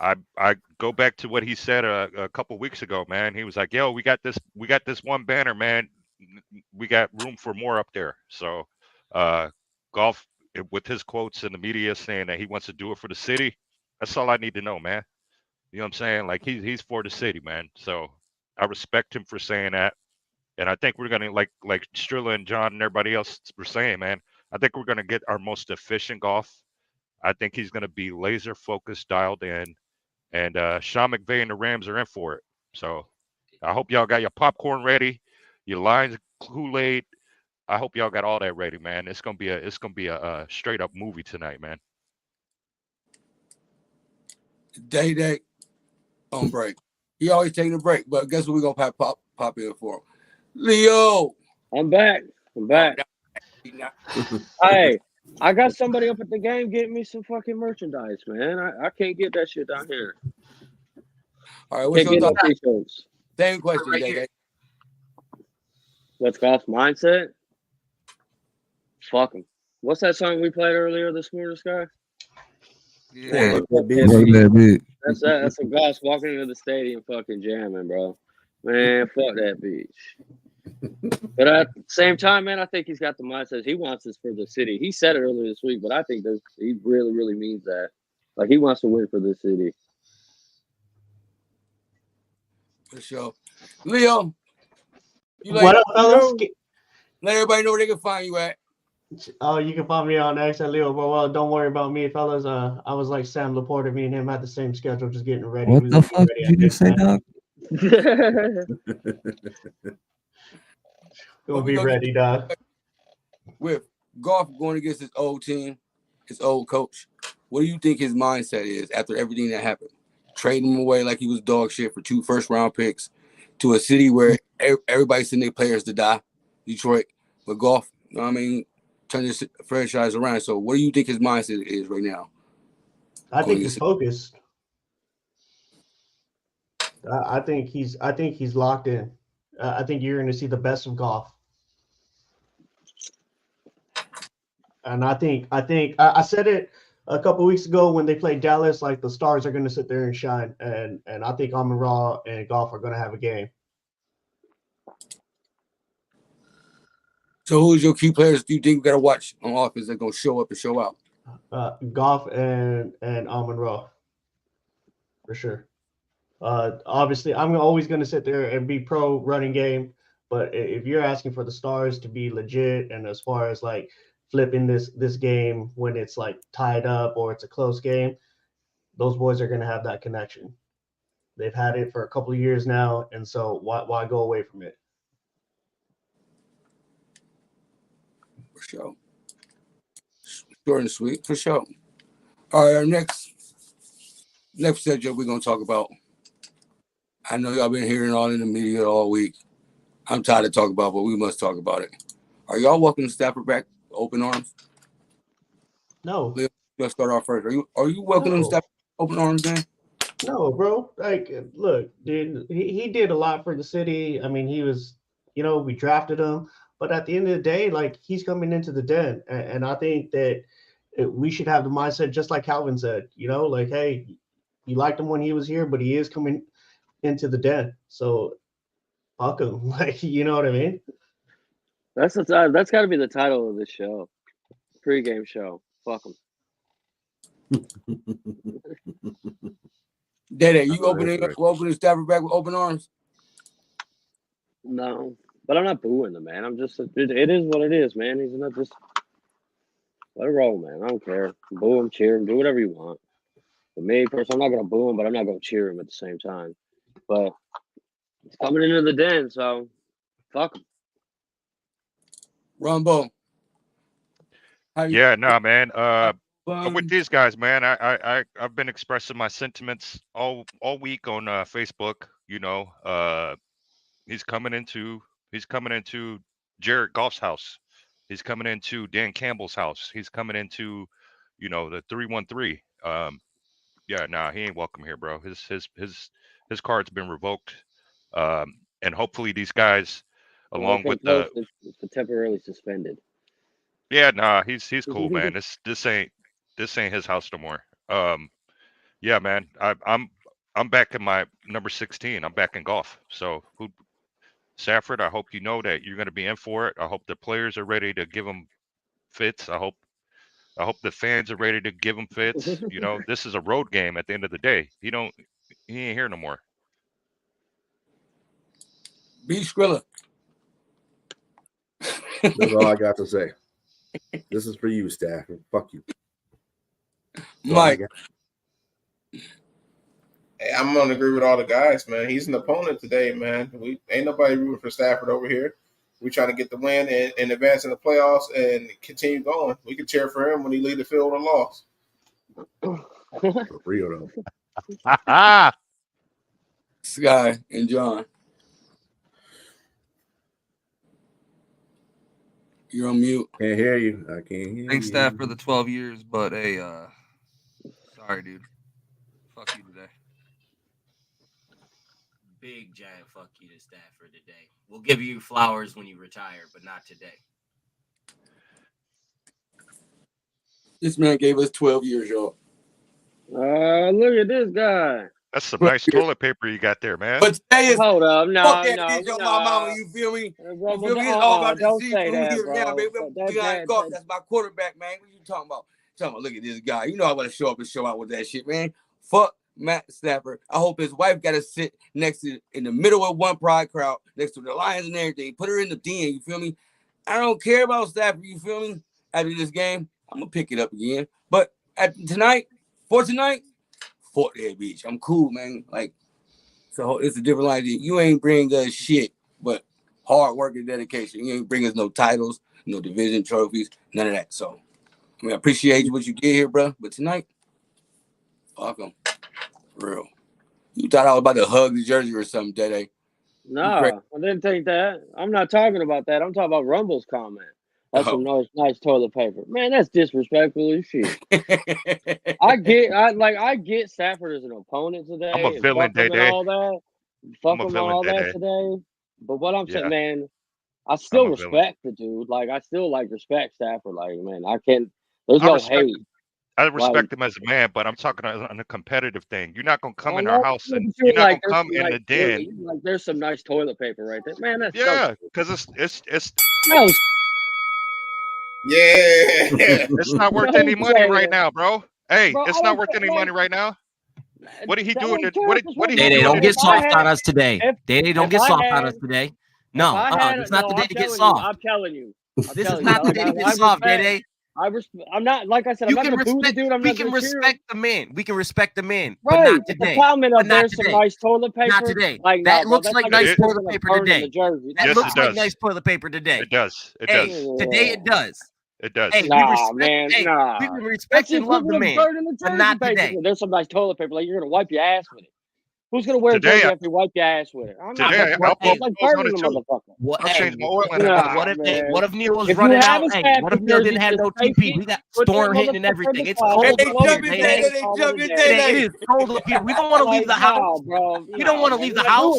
I go back to what he said a couple weeks ago, man. He was like, "Yo, we got this one banner, man. We got room for more up there." So, Goff, with his quotes in the media saying that he wants to do it for the city, that's all I need to know, man. You know what I'm saying? Like he's for the city, man. So I respect him for saying that, and I think we're gonna like Strilla and John and everybody else were saying, man. I think we're gonna get our most efficient Goff. I think he's gonna be laser focused, dialed in. And Sean McVay and the Rams are in for it. So I hope y'all got your popcorn ready, your lines, Kool-Aid. I hope y'all got all that ready, man. It's gonna be a straight up movie tonight, man. Day on break. He always taking a break, but guess what? We gonna pop in for him. Leo, I'm back. Hey, I got somebody up at the game getting me some fucking merchandise, man. I can't get that shit down here. All right, what's your thought? T-shirts. Same question, Day. What's Goff's mindset? Fuck him. What's that song we played earlier this morning, Sky? Yeah. That's a Goff walking into the stadium fucking jamming, bro. Man, fuck that beach. But at the same time, man, I think he's got the mindset. He wants this for the city. He said it earlier this week, but I think he really, really means that. Like, he wants to win for the city. For sure. Leo, what up, fellas? Let everybody know where they can find you at. Oh, you can find me on X at Leo. Well, don't worry about me, fellas. I was like Sam Laporta. Me and him had the same schedule, just getting ready. What the fuck did you just say, Doc? We'll be ready, Doc. With Goff going against his old team, his old coach, what do you think his mindset is after everything that happened? Trading him away like he was dog shit for 2 first-round picks to a city where everybody's sending their players to die, Detroit. But Goff, you know what I mean, turn this franchise around. So what do you think his mindset is right now? I think he's focused. I think he's locked in. I think you're going to see the best of Goff. And I think I said it a couple weeks ago when they played Dallas, like the stars are going to sit there and shine. And I think Amon-Ra and Goff are going to have a game. So who's your key players do you think we got to watch on offense that going to show up and show out? Goff and Amon-Ra, for sure. Obviously, I'm always going to sit there and be pro running game. But if you're asking for the stars to be legit, and as far as like flipping this game when it's like tied up or it's a close game, those boys are going to have that connection. They've had it for a couple of years now, and so why go away from it? For sure. Short and sweet, for sure. All right, our next subject we're going to talk about. I know y'all been hearing all in the media all week. I'm tired of talking about it, but we must talk about it. Are y'all welcoming Stafford back open arms? No. Let's start off first. Are you welcoming Stafford open arms, man? No, bro. Like, look, dude, he did a lot for the city. I mean, he was, we drafted him. But at the end of the day, like, he's coming into the den. And I think that we should have the mindset, just like Calvin said, like, hey, you liked him when he was here, but he is coming into the den. So fuck him. Like, you know what I mean? That's got to be the title of this show. Pregame show. Fuck him. Dede, you opening Stafford back with open arms? No, but I'm not booing the man. I'm just it is what it is, man. He's not just let it roll, man. I don't care. Boo him, cheer him, do whatever you want. For me, personally, I'm not gonna boo him, but I'm not gonna cheer him at the same time. But he's coming into the den, so fuck him. Rumbo. Yeah, no, man. I'm with these guys, man. I've been expressing my sentiments all week on Facebook. He's coming into Jared Goff's house. He's coming into Dan Campbell's house. He's coming into, the 313. Yeah, nah, he ain't welcome here, bro. His card's been revoked. and hopefully these guys, along with the temporarily suspended. Yeah, nah, he's cool, man. This ain't his house no more. Yeah, man. I'm back in my number 16. I'm back in Goff. So Stafford, I hope you know that you're going to be in for it. I hope the players are ready to give him fits. I hope the fans are ready to give him fits. You know, this is a road game at the end of the day. He ain't here no more. B Skrilla. That's all I got to say. This is for you, Stafford. Fuck you. Mike. Hey, I'm gonna agree with all the guys, man. He's an opponent today, man. We ain't nobody rooting for Stafford over here. We trying to get the win and advance in the playoffs and continue going. We can cheer for him when he leave the field with a loss. For real though. Sky and John. You're on mute. Can't hear you. I can't hear you. Thanks, Staff, for the 12 years, but hey, sorry, dude. Fuck you today. Big giant fuck you to Stafford today. We'll give you flowers when you retire, but not today. This man gave us 12 years, y'all. Look at this guy. That's some nice toilet paper you got there, man. But today is hold up, no, bitch on my mama. You feel me? You feel me? It's all about the seafood here now, baby. That's my quarterback, man. What you talking about? Look at this guy. You know I want to show up and show out with that shit, man. Fuck Matt Stafford. I hope his wife got to sit next to in the middle of one pride crowd next to the Lions and everything. Put her in the den. You feel me? I don't care about Stafford. You feel me? After this game, I'm gonna pick it up again. But tonight, fuck that bitch. I'm cool, man. Like, so it's a different idea. You ain't bring us shit, but hard work and dedication. You ain't bring us no titles, no division trophies, none of that. So, I mean, I appreciate what you did here, bro. But tonight, fuck them. For real. You thought I was about to hug the jersey or something, Dede. Nah, I didn't think that. I'm not talking about that. I'm talking about Rumble's comment. That's some nice toilet paper. Man, that's disrespectful as shit. I get Stafford as an opponent today. I'm a villain, Dede. All that. Fuck him and all that today. But what I'm saying, man, I still respect the dude. Like, I still respect Stafford. Like, man, I can't. There's no hate. I respect him as a man, but I'm talking on a competitive thing. You're not gonna come in our house and you're not gonna come in the den. Like, there's some nice toilet paper right there, man. That's because it's. No. Yeah, it's not worth any money right now, bro. Hey, it's not worth any money right now. What are he doing? What are he doing? Don't get soft on us today. They don't get soft on us today. No, it's not the day to get soft. I'm telling you, this is not the day to get soft, Dede. I'm not, like I said, I'm not going to boo the dude. We can respect the man. We can respect the man, right. But not today. The comment of there's some nice toilet paper. Not today. Like, that looks like nice toilet paper today. That looks like nice toilet paper today. It does. It does. Today it does. It does. Hey, we can respect and love the man, but not today. There's some nice toilet paper. Like, you're going to wipe your ass with it. Who's going to wear a jersey after you wipe your ass with it? I'm today, not like burning the motherfucker. What if Neil was running out? Hey, what if Neil didn't have no TP? We got storm hitting and everything. It's cold up here. It is cold up here. We don't want to leave the house. We don't want to leave the house.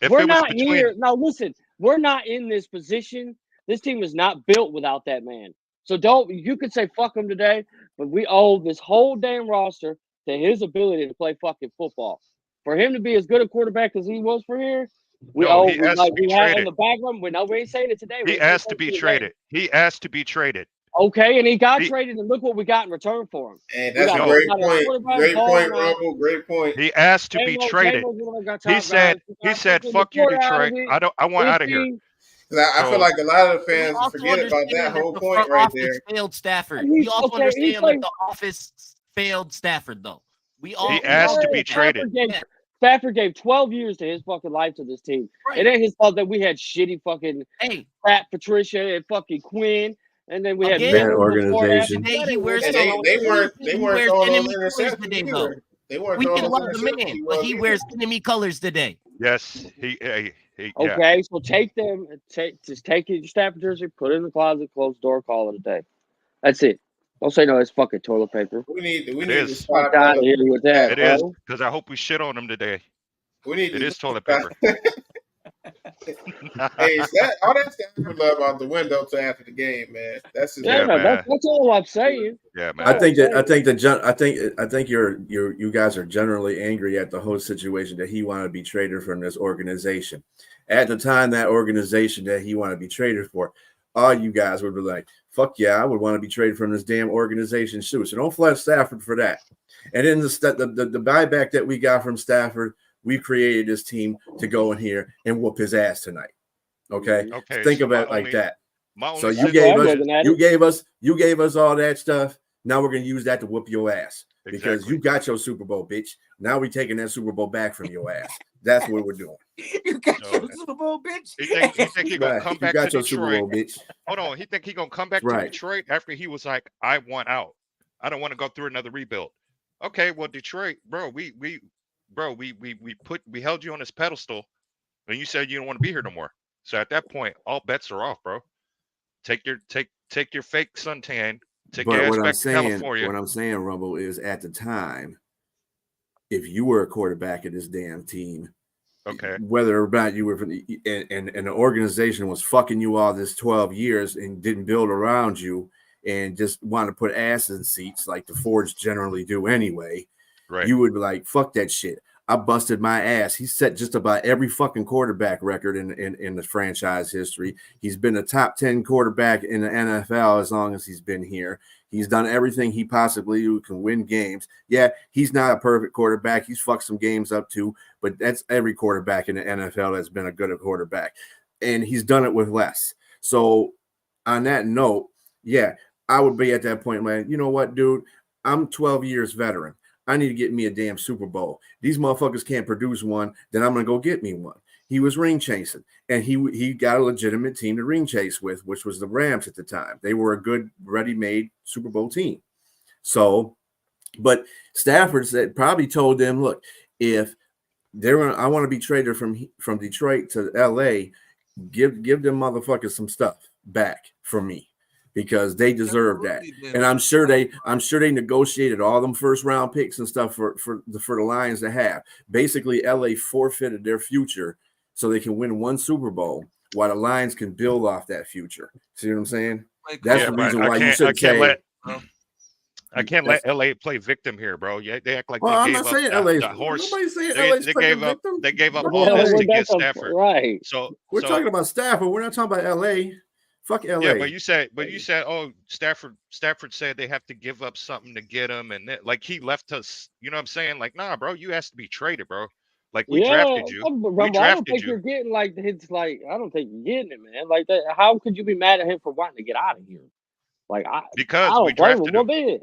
We're not here. Now, listen, we're not in this position. This team is not built without that man. So you could say fuck him today, but we owe this whole damn roster to his ability to play fucking football. For him to be as good a quarterback as he was for here, we had in the background. We ain't saying it today. He asked to be traded. He asked to be traded. Okay, and he got traded, and look what we got in return for him. And that's a great point. Great point, Rumble. Great point. He asked to be traded. He said, "Fuck you, Detroit. I want out of here." I feel like a lot of the fans forget about that whole point right there. Failed Stafford. We also understand that the office failed Stafford, though. He asked to be traded. Stafford gave 12 years to his fucking life to this team. Right. It ain't his fault that we had shitty fucking Pat Patricia and fucking Quinn, and then we had bad organization. They weren't throwing those interceptions either. They weren't. We can love the man, but he wears enemy colors today. Yes, okay, so take your Stafford jersey, put it in the closet, close the door, call it a day. That's it. Don't say no. It's fucking toilet paper. We need to stop out of here with that. It is because I hope we shit on him today. It is toilet paper. Hey, all that Stafford love out the window till after the game, man. That's his that's all I'm saying. Yeah, man. I think you guys are generally angry at the whole situation that he wanted to be traded from this organization. At the time, that organization that he wanted to be traded for, all you guys would be like, "Fuck yeah, I would want to be traded from this damn organization too." So don't flash Stafford for that. And then the buyback that we got from Stafford, we created this team to go in here and whoop his ass tonight. Okay. Think so about it like that. So you gave us all that stuff. Now we're gonna use that to whoop your ass because you got your Super Bowl, bitch. Now we're taking that Super Bowl back from your ass. That's what we're doing. You got your Super Bowl, bitch. He think he gonna come back to Detroit. Super Bowl, bitch. Hold on, he think he gonna come back to Detroit after he was like, I want out. I don't want to go through another rebuild. Okay, well, Detroit, bro, we held you on this pedestal, and you said you don't want to be here no more. So at that point, all bets are off, bro. Take your fake suntan. Take your ass back to California. What I'm saying, Rumble, is at the time, if you were a quarterback of this damn team, okay, whether or not you were and the organization was fucking you all this 12 years and didn't build around you and just want to put asses in seats like the Fords generally do anyway, right? You would be like, fuck that shit. I busted my ass. He set just about every fucking quarterback record in the franchise history. He's been a top 10 quarterback in the NFL as long as he's been here. He's done everything he possibly can win games. Yeah, he's not a perfect quarterback. He's fucked some games up too, but that's every quarterback in the NFL that's been a good quarterback. And he's done it with less. So on that note, yeah, I would be at that point, man, you know what, dude? I'm 12 years veteran. I need to get me a damn Super Bowl. These motherfuckers can't produce one, then I'm going to go get me one. He was ring chasing, and he got a legitimate team to ring chase with, which was the Rams at the time. They were a good, ready-made Super Bowl team. So, but Stafford probably told them, look, if I want to be traded from Detroit to LA, give them motherfuckers some stuff back from me, because they deserve that. And I'm sure they negotiated all them first round picks and stuff for the Lions to have. Basically, LA forfeited their future so they can win one Super Bowl while the Lions can build off that future. See what I'm saying? That's the reason why you should say. I can't let LA play victim here, bro. Yeah, they act like they gave I'm not saying LA's the horse. Nobody's saying LA's playing victim. They gave up all this to get Stafford. Right. So we're talking about Stafford. We're not talking about LA. Fuck LA. Yeah, but you said, oh, Stafford said they have to give up something to get him, and like he left us. You know what I'm saying? Like, nah, bro, you asked to be traded, bro. Like we drafted you. I don't think you're getting it's like I don't think you're getting it, man. Like that. How could you be mad at him for wanting to get out of here? Like because we drafted him.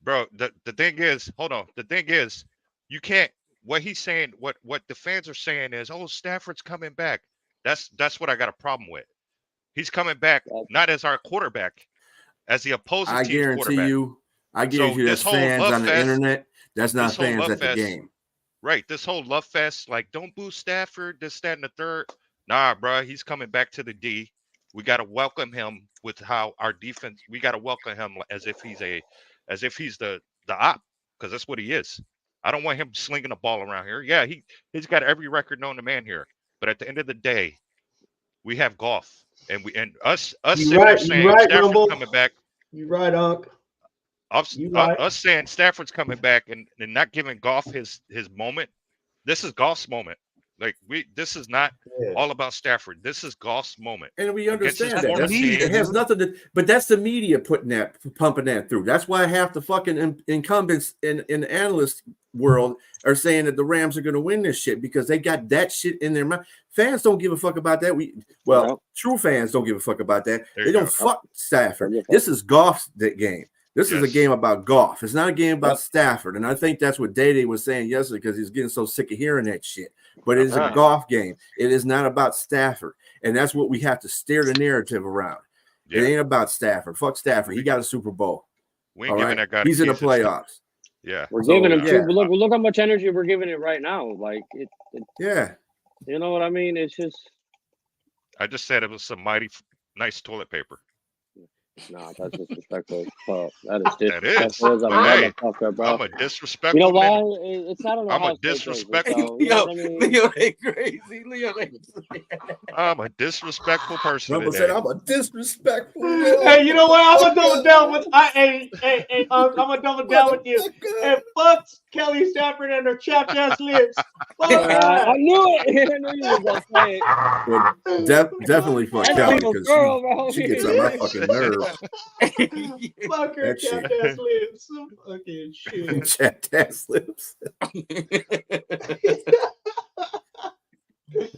Bro, the thing is, hold on. The thing is, you can't. What he's saying, what the fans are saying is, oh, Stafford's coming back. That's what I got a problem with. He's coming back not as our quarterback, as the opposing team's quarterback. I guarantee you that fans on the internet, that's not fans at the game. Right. This whole love fest, like, don't boo Stafford, this, that, and the third. Nah, bro, he's coming back to the D. We got to welcome him with how our defense, we got to welcome him as if he's the op, because that's what he is. I don't want him slinging the ball around here. Yeah, he's got every record known to man here. But at the end of the day, we have Goff. And us sitting there saying Stafford's coming back. You right, Unc. Us saying Stafford's coming back and not giving Goff his moment. This is Goff's moment. Like this is not all about Stafford. This is Goff's moment. And we understand that. It has nothing to. But that's the media pumping that through. That's why half the fucking incumbents in the analyst world are saying that the Rams are going to win this shit because they got that shit in their mind. Fans don't give a fuck about that. True fans don't give a fuck about that. They don't fuck Stafford. This is Goff's game. This is a game about Goff. It's not a game about Stafford. And I think that's what Day was saying yesterday because he's getting so sick of hearing that shit. But it is a Goff game. It is not about Stafford. And that's what we have to steer the narrative around. Yeah. It ain't about Stafford. Fuck Stafford. He got a Super Bowl. We ain't giving that guy. He's in the playoffs. Yeah. We're giving him two. Look how much energy we're giving it right now. Like yeah. You know what I mean? It's just I just said it was some mighty nice toilet paper. Nah, that's disrespectful. Fuck, that is That is. disrespectful as a Hey, motherfucker, bro. I'm a disrespectful. You know why? man. It's not an I'm Ohio a State jersey, disrespectful. so you know what I mean? Leo, they crazy. Leo, they. I'm a disrespectful person Rumble said, today. "I'm a disrespectful." Hey, you know what? I'm gonna double down with. I'm gonna double down with you. And fuck Kelly Stafford and her chapped ass lips. Fuck I that. knew it. I knew you was gonna say it. Well, definitely for That's Kelly people's because girl, bro. she gets on my fucking nerves. Fuck her That shit. chapped ass lips. Some fucking shit. Chapped ass lips.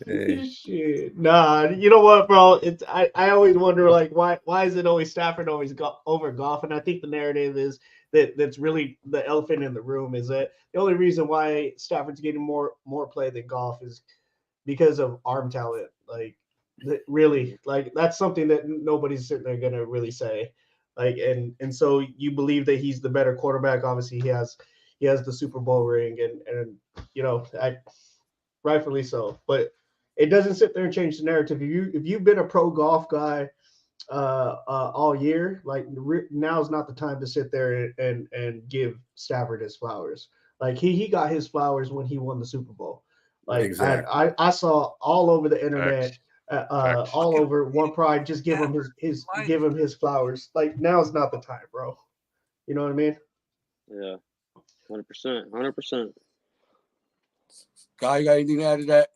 Hey. Shit. Nah, you know what, bro? It's I always wonder like why is it always Stafford always over Goff? And I think the narrative is that's really the elephant in the room is that the only reason why Stafford's getting more play than Goff is because of arm talent. Like really, like that's something that nobody's sitting there gonna really say. Like and so you believe that he's the better quarterback. Obviously, he has the Super Bowl ring and you know rightfully so, but it doesn't sit there and change the narrative. If you've been a pro Goff guy all year, like now's not the time to sit there and give Stafford his flowers. Like he got his flowers when he won the Super Bowl. Like exactly. I saw all over the internet, Facts. all over One Pride, just give him his flowers. Like now's not the time, bro. You know what I mean? Yeah, 100%. Guy, you got anything to add to that?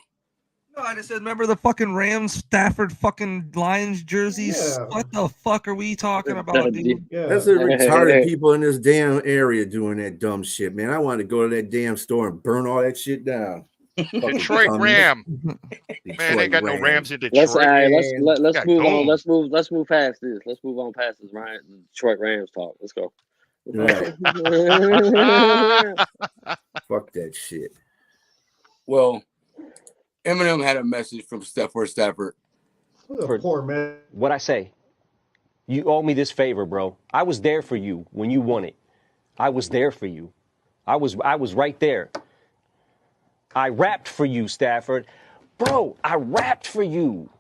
No, I just said, remember the fucking Rams Stafford fucking Lions jerseys? Yeah. What the fuck are we talking about, dude? Yeah. That's the retarded people in this damn area doing that dumb shit, man. I want to go to that damn store and burn all that shit down. Detroit Ram. Man, they ain't got no Rams in Detroit. Let's move on. Let's move past this. Let's move on past this, right? Detroit Rams talk. Let's go. Right. Fuck that shit. Well, Eminem had a message from Stafford. Poor man. What I say? You owe me this favor, bro. I was there for you when you won it. I was there for you. I was right there. I rapped for you, Stafford. Bro, I rapped for you.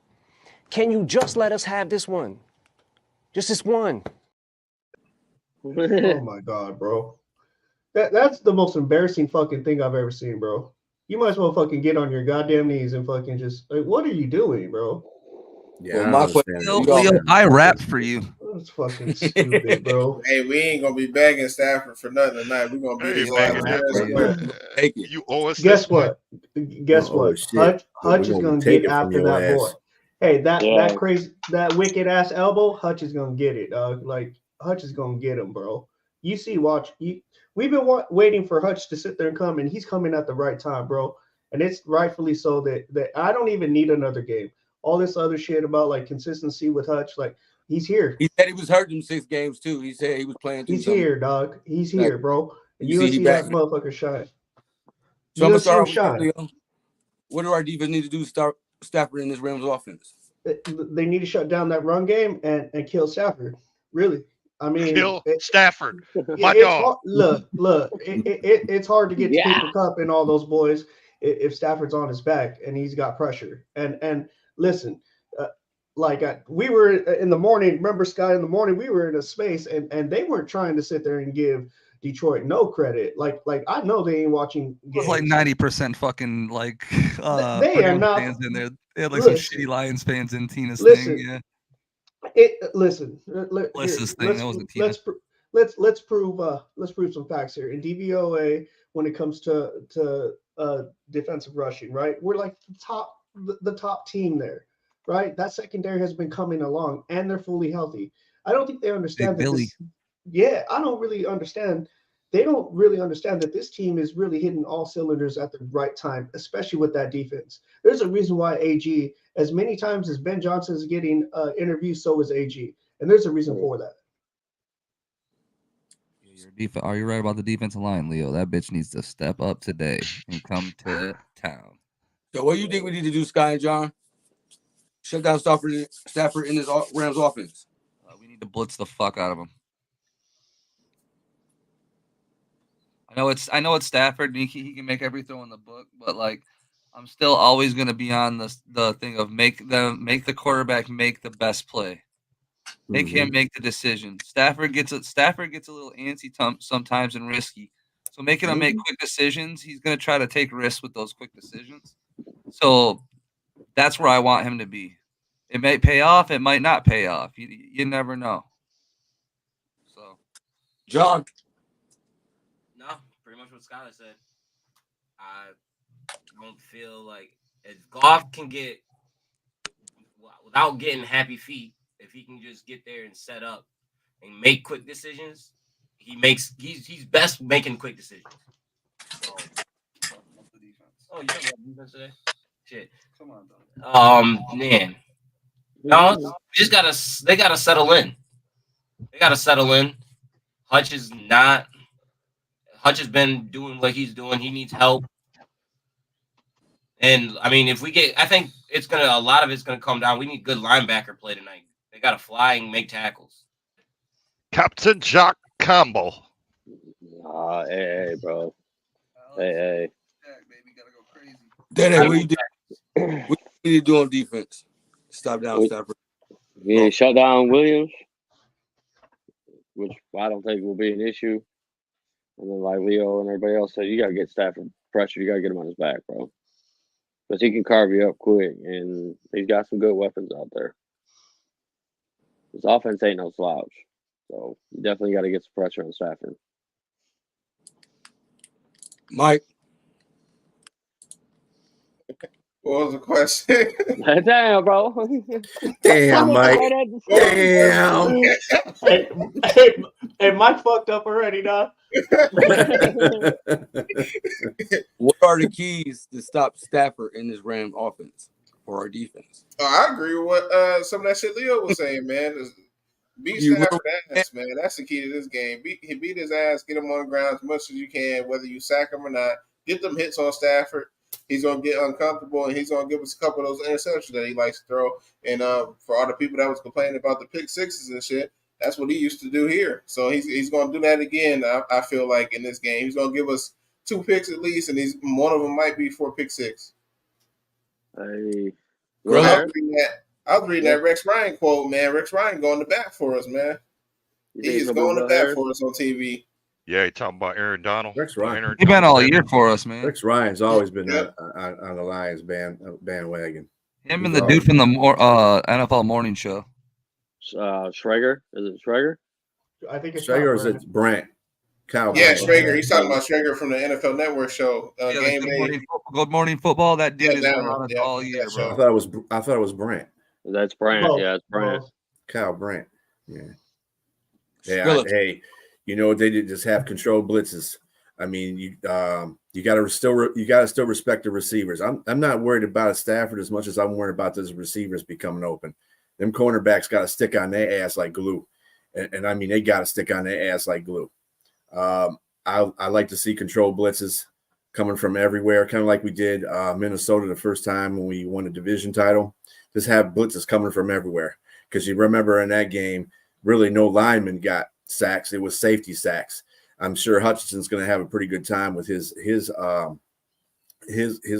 Can you just let us have this one? Just this one. Oh my God, bro. That's the most embarrassing fucking thing I've ever seen, bro. You might as well fucking get on your goddamn knees and fucking just like, what are you doing, bro? Yeah, Well, my question, Leo, I rapped for you. That's fucking stupid, bro. Hey, we ain't gonna be begging Stafford for nothing tonight. We're gonna beat his ass. Take it. You owe us. Guess what? Guess what? Shit. Hutch is gonna get after that boy. Hey, that Yeah. crazy, that wicked ass elbow. Hutch is gonna get it, dog. Like Hutch is gonna get him, bro. You see, watch. We've been waiting for Hutch to sit there and come, and he's coming at the right time, bro. And it's rightfully so that I don't even need another game. All this other shit about like consistency with Hutch, like he's here. He said he was hurt in 6 games too. He said he was playing. He's here, dog. He's here, bro. And you see that motherfucker shine. So I'm gonna start with Leo. What do our defense need to do to start Stafford in this Rams offense? They need to shut down that run game and kill Stafford. Really. I mean, kill Stafford. My dog. Look, it's hard to get to Cooper Kupp and all those boys if Stafford's on his back and he's got pressure. And listen, we were in the morning. Remember, Sky, in the morning we were in a space and they weren't trying to sit there and give Detroit no credit. Like I know they ain't watching games. It was like 90% fucking like they are not fans in there. They had like listen, some shitty Lions fans in Tina's listen, thing. Yeah. Let's prove some facts here. In DVOA, when it comes to defensive rushing, right? We're like the top team there, right? That secondary has been coming along and they're fully healthy. I don't think they understand I don't really understand. They don't really understand that this team is really hitting all cylinders at the right time, especially with that defense. There's a reason why AG, as many times as Ben Johnson is getting interviews, so is AG. And there's a reason for that. Are you right about the defensive line, Leo? That bitch needs to step up today and come to town. So what do you think we need to do, Sky and John? Shut down Stafford in this Rams offense. We need to blitz the fuck out of him. I know it's Stafford. And he can make every throw in the book, but like I'm still always going to be on the thing of make the quarterback make the best play. Make him make the decision. Stafford gets a little antsy sometimes and risky. So making him make quick decisions, he's going to try to take risks with those quick decisions. So that's where I want him to be. It may pay off. It might not pay off. You never know. So, John. No, pretty much what Skyler said. I don't feel like if Goff can get without getting happy feet, if he can just get there and set up and make quick decisions, he's best making quick decisions. So, oh, you have defense today? Shit. Come on, bro. Man. No, they gotta settle in. They gotta settle in. Hutch has been doing what he's doing. He needs help. And I mean, I think a lot of it's gonna come down. We need good linebacker play tonight. They gotta fly and make tackles. Captain Jock Campbell. Hey, bro. Hey. Daddy, what you do? What you do on defense? Stop down, Stafford. Yeah, shut down Williams, which I don't think will be an issue. And then, like Leo and everybody else said, you got to get Stafford pressure. You got to get him on his back, bro. Because he can carve you up quick, and he's got some good weapons out there. His offense ain't no slouch. So you definitely got to get some pressure on Stafford. Mike. What was the question? Damn, bro. Damn, Mike. Damn. Hey, Mike fucked up already, dog. What are the keys to stop Stafford in this Ram offense for our defense? I agree with what some of that shit Leo was saying, man. Beat Stafford ass, man. That's the key to this game. Beat his ass, get him on the ground as much as you can, whether you sack him or not. Get them hits on Stafford. He's going to get uncomfortable, and he's going to give us a couple of those interceptions that he likes to throw. And for all the people that was complaining about the pick sixes and shit, that's what he used to do here. So he's going to do that again, I feel like, in this game. He's going to give us 2 picks at least, and one of them might be for pick 6. Hey. I was reading that Rex Ryan quote, man. Rex Ryan going to bat for us, man. He is going to bat for us on TV. Yeah, you talking about Aaron Donald? Rex Ryan. He's been all year for us, man. Rex Ryan's always been on the Lions bandwagon. Him and the dude from the NFL morning show. Schrager? Is it Schrager? I think it's Schrager, or is it Brant? Yeah, Schrager. He's talking about Schrager from the NFL Network show. Game Day. Good Morning Football. That dude is on us all year, bro. I thought it was Brant. That's Brant. Yeah, it's Brant. Kyle Brant. Yeah. Hey, you know what they did? Just have control blitzes. I mean, you got to still respect the receivers. I'm not worried about a Stafford as much as I'm worried about those receivers becoming open. Them cornerbacks got to stick on their ass like glue, and I mean they got to stick on their ass like glue. I like to see control blitzes coming from everywhere, kind of like we did Minnesota the first time when we won a division title. Just have blitzes coming from everywhere, because you remember in that game, really no lineman got sacks. It was safety sacks. I'm sure Hutchinson's going to have a pretty good time with his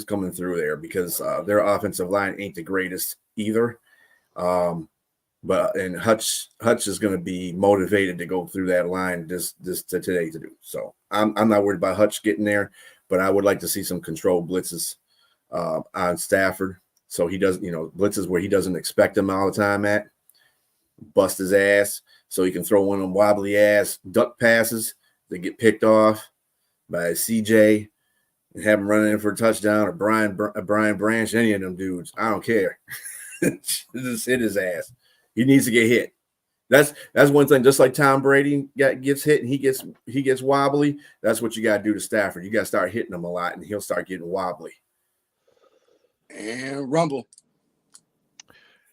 coming through there, because their offensive line ain't the greatest either. But Hutch is going to be motivated to go through that line this today to do. So I'm not worried about Hutch getting there, but I would like to see some controlled blitzes on Stafford, so he doesn't, blitzes where he doesn't expect them all the time at, bust his ass, so he can throw one of them wobbly ass duck passes that get picked off by CJ and have him running in for a touchdown, or Brian Branch, any of them dudes. I don't care. Just hit his ass. He needs to get hit. That's one thing. Just like Tom Brady gets hit and he gets wobbly, that's what you got to do to Stafford. You got to start hitting him a lot, and he'll start getting wobbly. And Rumble.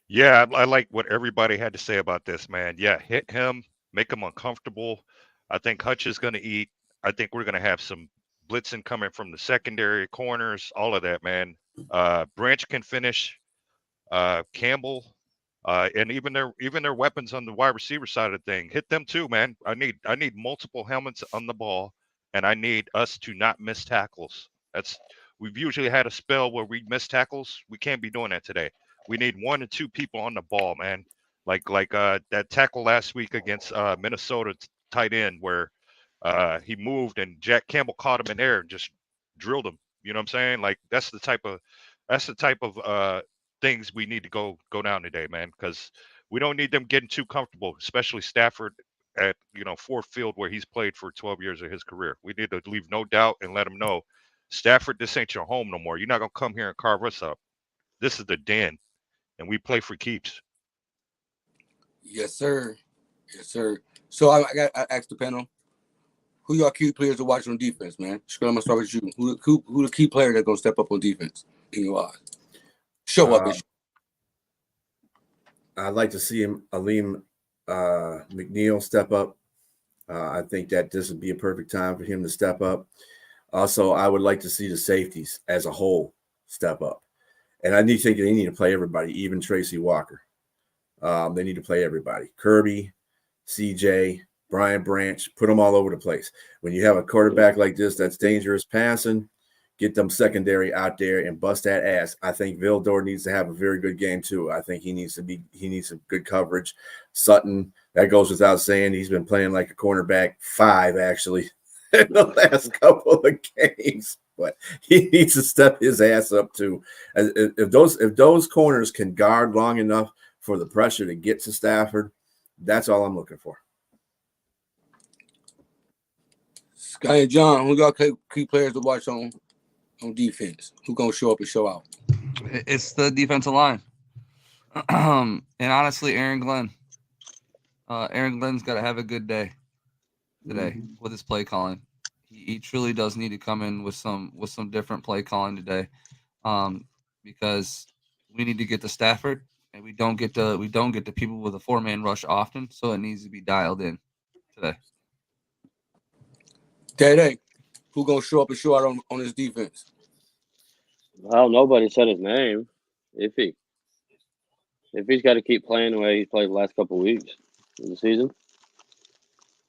Yeah, I like what everybody had to say about this, man. Yeah, hit him, make him uncomfortable. I think Hutch is going to eat. I think we're going to have some blitzing coming from the secondary, corners, all of that, man. Branch can finish. Campbell. And even their weapons on the wide receiver side of the thing, hit them too, man. I need multiple helmets on the ball, and I need us to not miss tackles. We've usually had a spell where we miss tackles. We can't be doing that today. We need 1 or 2 people on the ball, man. Like that tackle last week against Minnesota tight end where he moved and Jack Campbell caught him in air and just drilled him. You know what I'm saying? Like that's the type of things we need to go down today, man, because we don't need them getting too comfortable, especially Stafford at Ford Field where he's played for 12 years of his career. We need to leave no doubt and let him know, Stafford, this ain't your home no more. You're not gonna come here and carve us up. This is the den, and we play for keeps. Yes, sir. Yes, sir. So I asked the panel, who y'all key players to watch on defense, man? I'm gonna start with you. Who the key player that's gonna step up on defense in your eyes? Show up. I'd like to see Aleem McNeil step up. I think that this would be a perfect time for him to step up. Also, I would like to see the safeties as a whole step up. And I think they need to play everybody, even Tracy Walker. They need to play everybody. Kirby, CJ, Brian Branch, put them all over the place. When you have a quarterback like this that's dangerous passing, get them secondary out there and bust that ass. I think Vildor needs to have a very good game too. I think he needs some good coverage. Sutton, that goes without saying. He's been playing like a cornerback 5 actually in the last couple of games, but he needs to step his ass up too. If those corners can guard long enough for the pressure to get to Stafford, that's all I'm looking for. Sky and John, who got key players to watch on defense? Who gonna show up and show out? It's the defensive line. And honestly, Aaron Glenn. Aaron Glenn's got to have a good day today with his play calling. He truly does need to come in with some different play calling today, because we need to get to Stafford, and we don't get to people with a 4-man rush often, so it needs to be dialed in today. Day, who gonna show up and show out on his defense? Well, nobody said his name. If he's got to keep playing the way he's played the last couple of weeks of the season,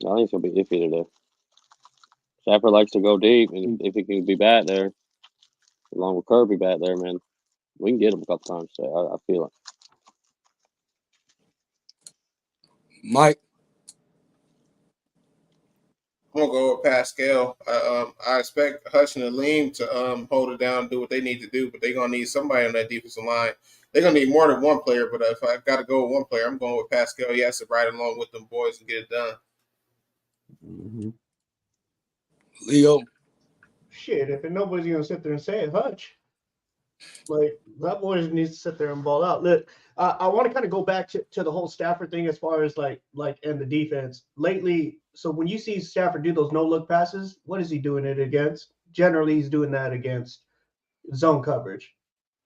I think it's gonna be iffy today. Stafford likes to go deep, and if he can be back there, along with Kirby back there, man, we can get him a couple times today. I feel it. Mike, I'm gonna go with Pascal. I expect Hutch and Aleem to hold it down, do what they need to do, but they're gonna need somebody on that defensive line. They're gonna need more than one player, but if I got to go with one player, I'm going with Pascal. He has to ride along with them boys and get it done. Leo. Shit, if nobody's gonna sit there and say it, Hutch. Like that boy needs to sit there and ball out. Look, I want to kind of go back to the whole Stafford thing as far as like in the defense lately. So when you see Stafford do those no-look passes, what is he doing it against? Generally, he's doing that against zone coverage.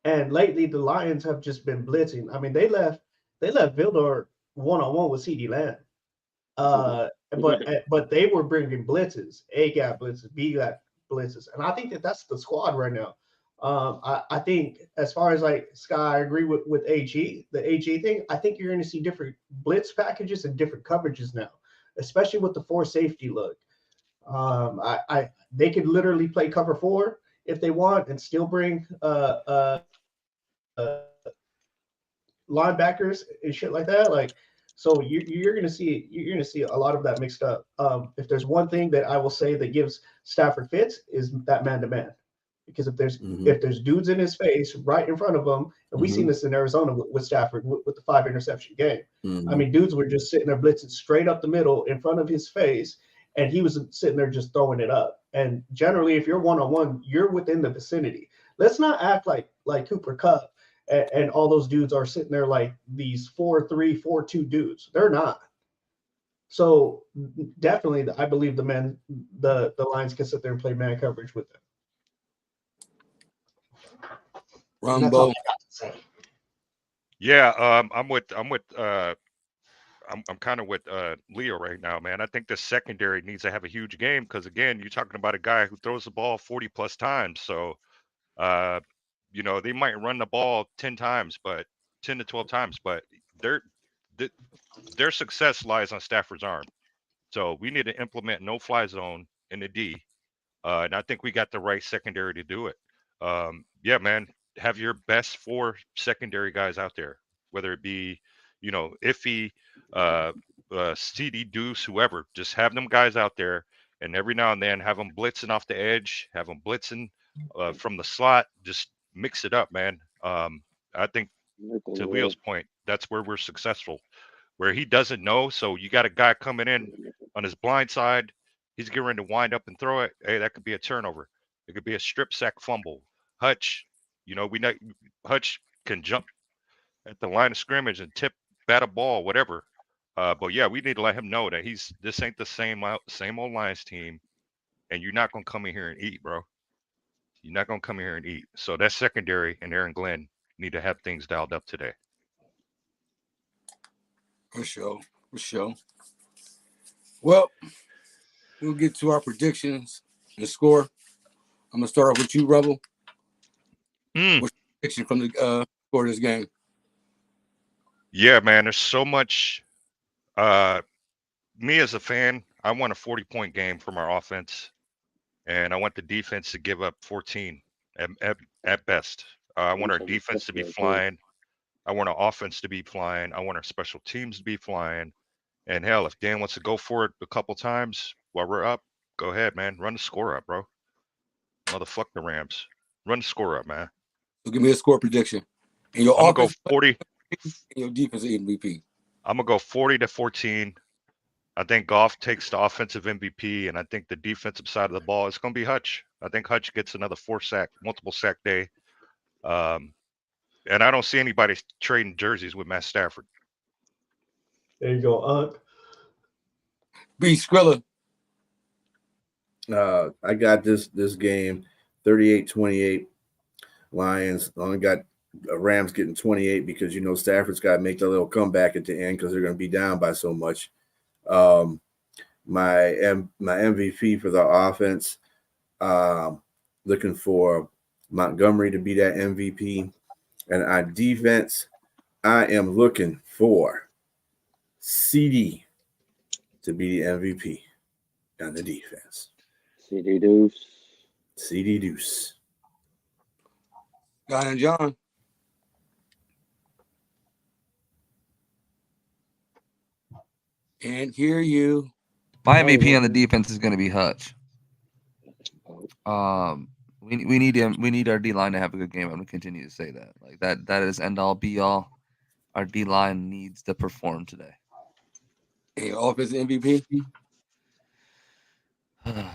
And lately, the Lions have just been blitzing. I mean, they left Vildor one-on-one with CeeDee Lamb. But they were bringing blitzes, A-gap blitzes, B-gap blitzes. And I think that's the squad right now. I think as far as like Sky, I agree with AG, the AG thing. I think you're going to see different blitz packages and different coverages now, especially with the 4 safety look. They could literally play cover 4 if they want and still bring linebackers and shit like that. Like, so you're going to see a lot of that mixed up. If there's one thing that I will say that gives Stafford fits is that man-to-man. Because if there's dudes in his face right in front of him, and we've seen this in Arizona with Stafford with the 5 interception game. I mean, dudes were just sitting there blitzing straight up the middle in front of his face, and he was sitting there just throwing it up. And generally, if you're one-on-one, you're within the vicinity. Let's not act like Cooper Kupp and all those dudes are sitting there like these 4-3, 4-2 dudes. They're not. So definitely, I believe the Lions can sit there and play man coverage with them. Rumbo. Yeah, I'm kind of with Leo right now, man. I think the secondary needs to have a huge game because again, you're talking about a guy who throws the ball 40 plus times. So, they might run the ball 10 times, but 10 to 12 times, but their success lies on Stafford's arm. So we need to implement no-fly zone in the D, and I think we got the right secondary to do it. Yeah, man. Have your best 4 secondary guys out there, whether it be, Iffy, CD Deuce, whoever. Just have them guys out there, and every now and then have them blitzing off the edge, have them blitzing from the slot. Just mix it up, man. I think to Leo's point, that's where we're successful. Where he doesn't know, so you got a guy coming in on his blind side. He's getting ready to wind up and throw it. Hey, that could be a turnover. It could be a strip sack fumble. Hutch, we know Hutch can jump at the line of scrimmage and bat a ball, whatever. But yeah, we need to let him know that this ain't the same old Lions team, and you're not gonna come in here and eat, bro. You're not gonna come in here and eat. So that secondary and Aaron Glenn need to have things dialed up today. For sure. Well, we'll get to our predictions and score. I'm gonna start off with you, Rebel. What's your prediction from the score of this game? Yeah, man, there's so much. Me as a fan, I want a 40-point game from our offense, and I want the defense to give up 14 at best. I want our defense to be flying. I want our offense to be flying. I want our special teams to be flying. And hell, if Dan wants to go for it a couple times while we're up, go ahead, man. Run the score up, bro. Motherfuck the Rams. Run the score up, man. So give me a score prediction. And your I'm going to go 40. And your defensive MVP. I'm going to go 40-14. I think Goff takes the offensive MVP, and I think the defensive side of the ball is going to be Hutch. I think Hutch gets another multiple sack day. And I don't see anybody trading jerseys with Matt Stafford. There you go, B. Skrilla. I got this game 38-28 Lions. I only got Rams getting 28 because Stafford's got to make the little comeback at the end because they're going to be down by so much. My MVP for the offense, looking for Montgomery to be that MVP. And on defense, I am looking for CD to be the MVP on the defense. CD Deuce. CD Deuce. Guy and John. Can't hear you. My MVP on the defense is going to be Hutch. We need him. We need our D line to have a good game. I'm going to continue to say that. Like that is end all be all. Our D line needs to perform today. Hey, offensive MVP. I'm gonna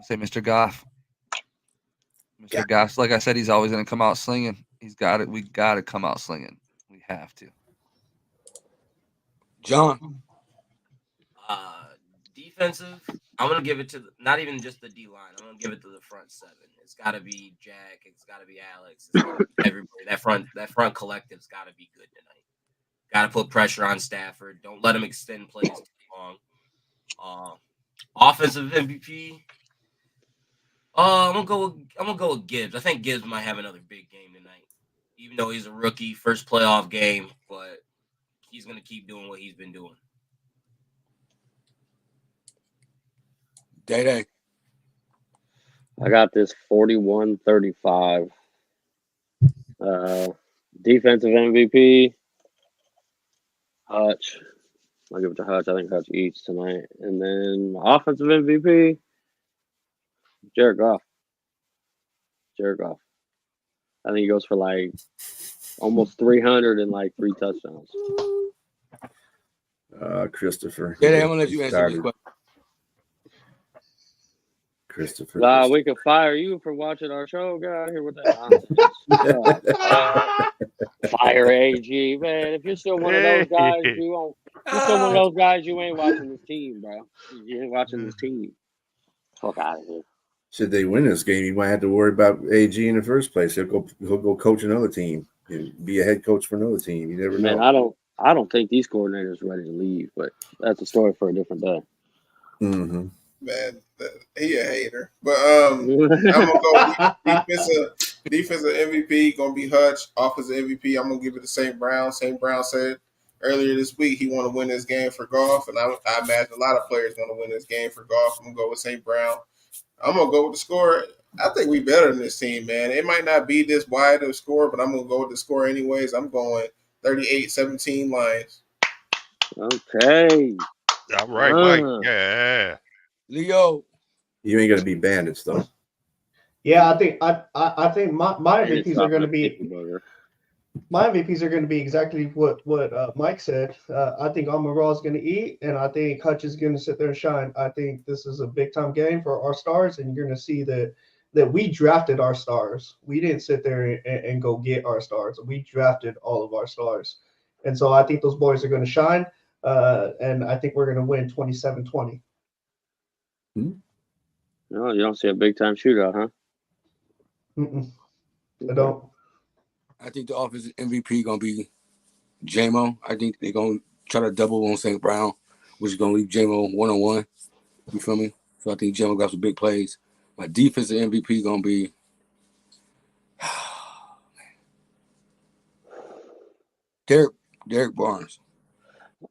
say Mr. Goff. Mr. Goff, like I said, he's always going to come out slinging. He's got it. We got to come out slinging. We have to. John. Defensive, I'm going to give it to not even just the D line. I'm going to give it to the front seven. It's got to be Jack. It's got to be Alex. It's gotta be everybody. That front collective's got to be good tonight. Got to put pressure on Stafford. Don't let him extend plays too long. Offensive MVP. I'm gonna go with Gibbs. I think Gibbs might have another big game tonight, even though he's a rookie, first playoff game. But he's gonna keep doing what he's been doing. Day. I got this 41-35. Defensive MVP. Hutch. I'll give it to Hutch. I think Hutch eats tonight. And then my offensive MVP, Jared Goff. I think he goes for like almost 300 and like 3 touchdowns. Christopher. Yeah, I'm gonna let you answer this question. Christopher. We could fire you for watching our show. Get out of here with that nonsense. Fire AG, man. If you're still one of those guys, you ain't watching this team, bro. You ain't watching this team. Fuck out of here. Should they win this game, you might have to worry about AG in the first place. He'll go coach another team. He'll be a head coach for another team. You never know. Man, I don't think these coordinators are ready to leave, but that's a story for a different day. Mm-hmm. Man, he a hater. But I'm gonna go defensive MVP gonna be Hutch. Offensive MVP, I'm gonna give it to St. Brown. St. Brown said earlier this week he want to win this game for Goff, and I imagine a lot of players want to win this game for Goff. I'm gonna go with St. Brown. I'm gonna go with the score I think we better than this team, man. It might not be this wide of a score, but I'm going to go with the score anyways. I'm going 38-17 Lions. Okay. All right, Mike. Yeah. Leo. You ain't gonna be Bandits though. Yeah, I think my MVPs are going to be exactly what Mike said. I think Amon-Ra is going to eat, and I think Hutch is going to sit there and shine. I think this is a big time game for our stars, and you're going to see that we drafted our stars. We didn't sit there and go get our stars. We drafted all of our stars, and so I think those boys are going to shine, and I think we're going to win 27-20. No, you don't see a big time shootout, huh? I don't. I think the offensive MVP gonna be J-Mo. I think they're gonna try to double on St. Brown, which is gonna leave J-Mo 1-on-1. You feel me? So I think J-Mo got some big plays. My defensive MVP gonna be Derek Barnes.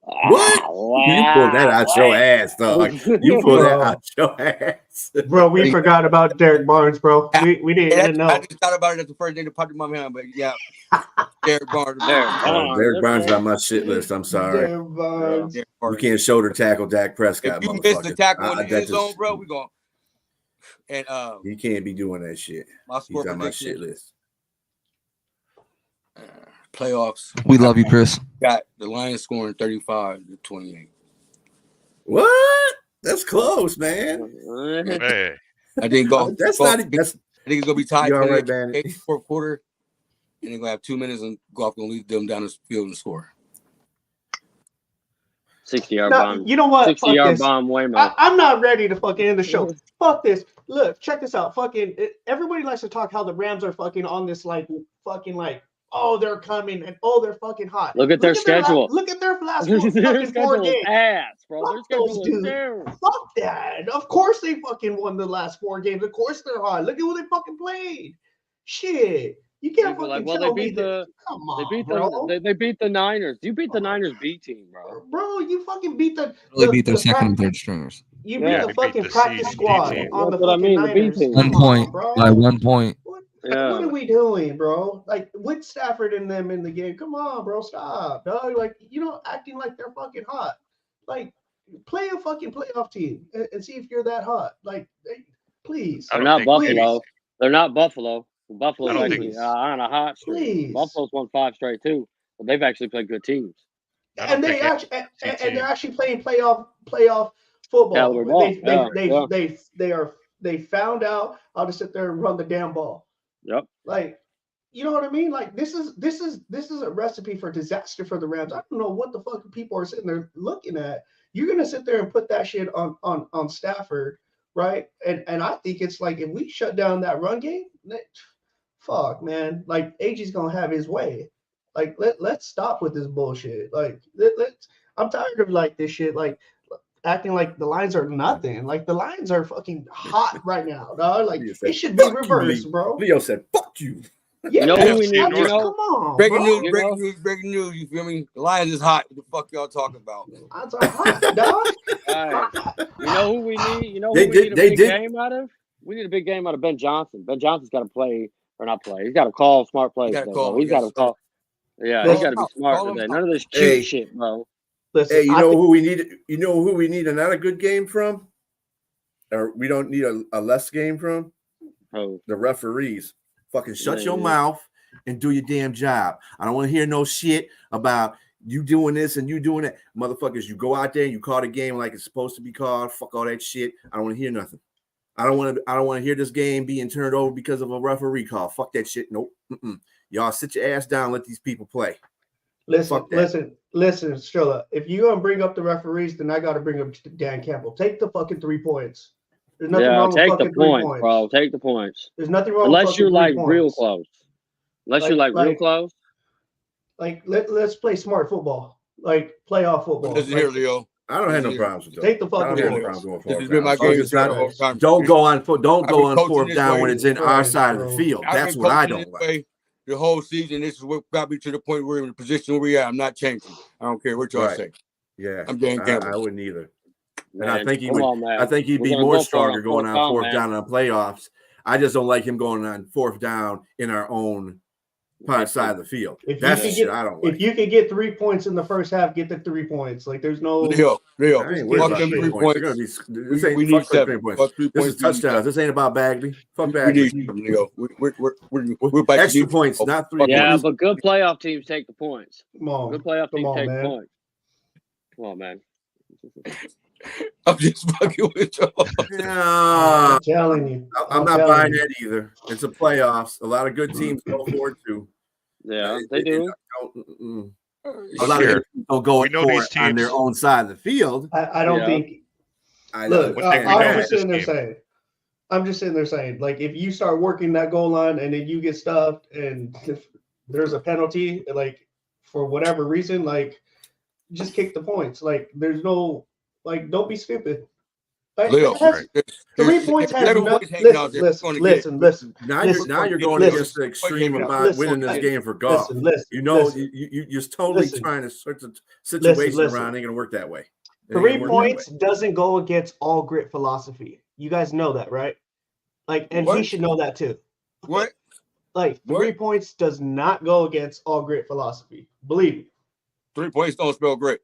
What? Wow. You pulled that out your ass, dog. You pulled that out your ass. Bro, we forgot about Derek Barnes, bro. We didn't even know. I just thought about it as the first thing that popped in my mind, but yeah, Derek Barnes. Derek Barnes got my shit list. I'm sorry. Derek Barnes. We can't shoulder tackle Dak Prescott. If you miss the tackle in the end zone, bro, we going. And he can't be doing that shit. He's on my shit list. Playoffs. We love you, Chris. Got the Lions scoring 35-28. What? That's close, man. Hey. I think Goff. That's Goff, not. That's. I think it's gonna be tied. You all right, Bandit? Fourth quarter, and they're gonna have 2 minutes, and Goff gonna lead them down the field and score. 60-yard bomb. You know what? 60-yard bomb, Waymo. I'm not ready to fucking end the show. Fuck this. Look, check this out. Everybody likes to talk how the Rams are fucking on this oh, they're coming and oh, they're fucking hot. Look at their schedule. Look at their last Their fucking 4 games. Ass, bro. Fuck those dudes. Fuck that. Of course they fucking won the last 4 games. Of course they're hot. Look at who they fucking played. Shit. You can't fucking tell me that. Come on, they beat the Niners. You beat the Niners B team, bro. Bro, you fucking beat the their second and third stringers. You beat the fucking practice squad on the fucking Niners. 1 point by 1 point. What are we doing, bro? Like with Stafford and them in the game. Come on, bro. Stop, dog. Acting like they're fucking hot. Like, play a fucking playoff team and see if you're that hot. Like, please. They're not Buffalo. They're not Buffalo. Buffalo's actually on a hot streak. Buffalo's won 5 straight too, but they've actually played good teams. And they're actually playing playoff football. They found out how to sit there and run the damn ball. Yep. Like, you know what I mean? Like, this is a recipe for disaster for the Rams. I don't know what the fuck people are sitting there looking at. You're gonna sit there and put that shit on Stafford, right? And I think it's like if we shut down that run game, fuck, man. Like, AG's gonna have his way. Like, let's stop with this bullshit. Like, I'm tired of like this shit. Like, acting like the Lions are nothing. Like, the Lions are fucking hot right now, dog. Like, it should be reversed, bro. Leo said, "Fuck you." Yeah, you know who we need? come on, breaking bro. breaking news. You feel me? The Lions is hot. What the fuck y'all talking about? Lions are hot, dog. Right. You know who we need? You know who we need a big game out of? We need a big game out of Ben Johnson. Ben Johnson's got to play or not play. He's got to call smart plays. He's got to call. Yeah, he's got to be smart today. None of this cute shit, bro. Listen, hey, you know who we need? You know who we need another good game from? Or we don't need a less game from? Oh. The referees. Fucking shut your mouth and do your damn job. I don't want to hear no shit about you doing this and you doing that. Motherfuckers, you go out there and you call the game like it's supposed to be called. Fuck all that shit. I don't want to hear nothing. I don't want to hear this game being turned over because of a referee call. Fuck that shit. Nope. Y'all sit your ass down and let these people play. Listen, Strilla. If you're gonna bring up the referees, then I gotta bring up Dan Campbell. Take the fucking 3 points. There's nothing wrong with fucking 3 points, bro. Take the points. There's nothing wrong unless you're like 3 real points. close. Unless you're like real close. Like let's play smart football. Like playoff football. Listen here, Leo. I don't have no problems with that. Take the fucking points. This has been my game. Don't go on 4th down when it's in our side of the field. That's what I don't like. The whole season, this is what got me to the point where we're in the position where we are. I'm not changing. I don't care what y'all say. Yeah, I'm Dan Campbell. I wouldn't either. Man, and I think he would. I think he'd be more stronger going on 4th down in the playoffs. I just don't like him going on 4th down in our own side of the field. That's the shit I don't like. If you can get 3 points in the first half, get the 3 points. Like there's no Leo. I ain't worried about 3 points. They're gonna be. This ain't we need 3 points. This is touchdowns. This ain't about Bagley. Fuck Bagley. We need Leo. We're back extra points, not 3 Yeah, points. but good playoff teams take the points. Come on. Good playoff teams take man. the points. Come on, man. I'm just fucking with you. Yeah, I'm telling you. I'm not buying that either. It's a playoffs. A lot of good teams go for it too. Yeah, they do. A lot of good teams don't go for it on their own side of the field. I don't think. Look, I'm just sitting there saying, like, if you start working that goal line and then you get stuffed and if there's a penalty, like, for whatever reason, like, just kick the points. Like, there's no, like, don't be stupid. Like, Leo, 3 points has listen. Now you're going against the extreme about winning this game for Goff. You're totally trying to switch the situation around. Ain't gonna work that way. 3 points doesn't go against all grit philosophy. You guys know that, right? Like, and he should know that too. What? Like, 3 points does not go against all grit philosophy. Believe me. 3 points don't spell great.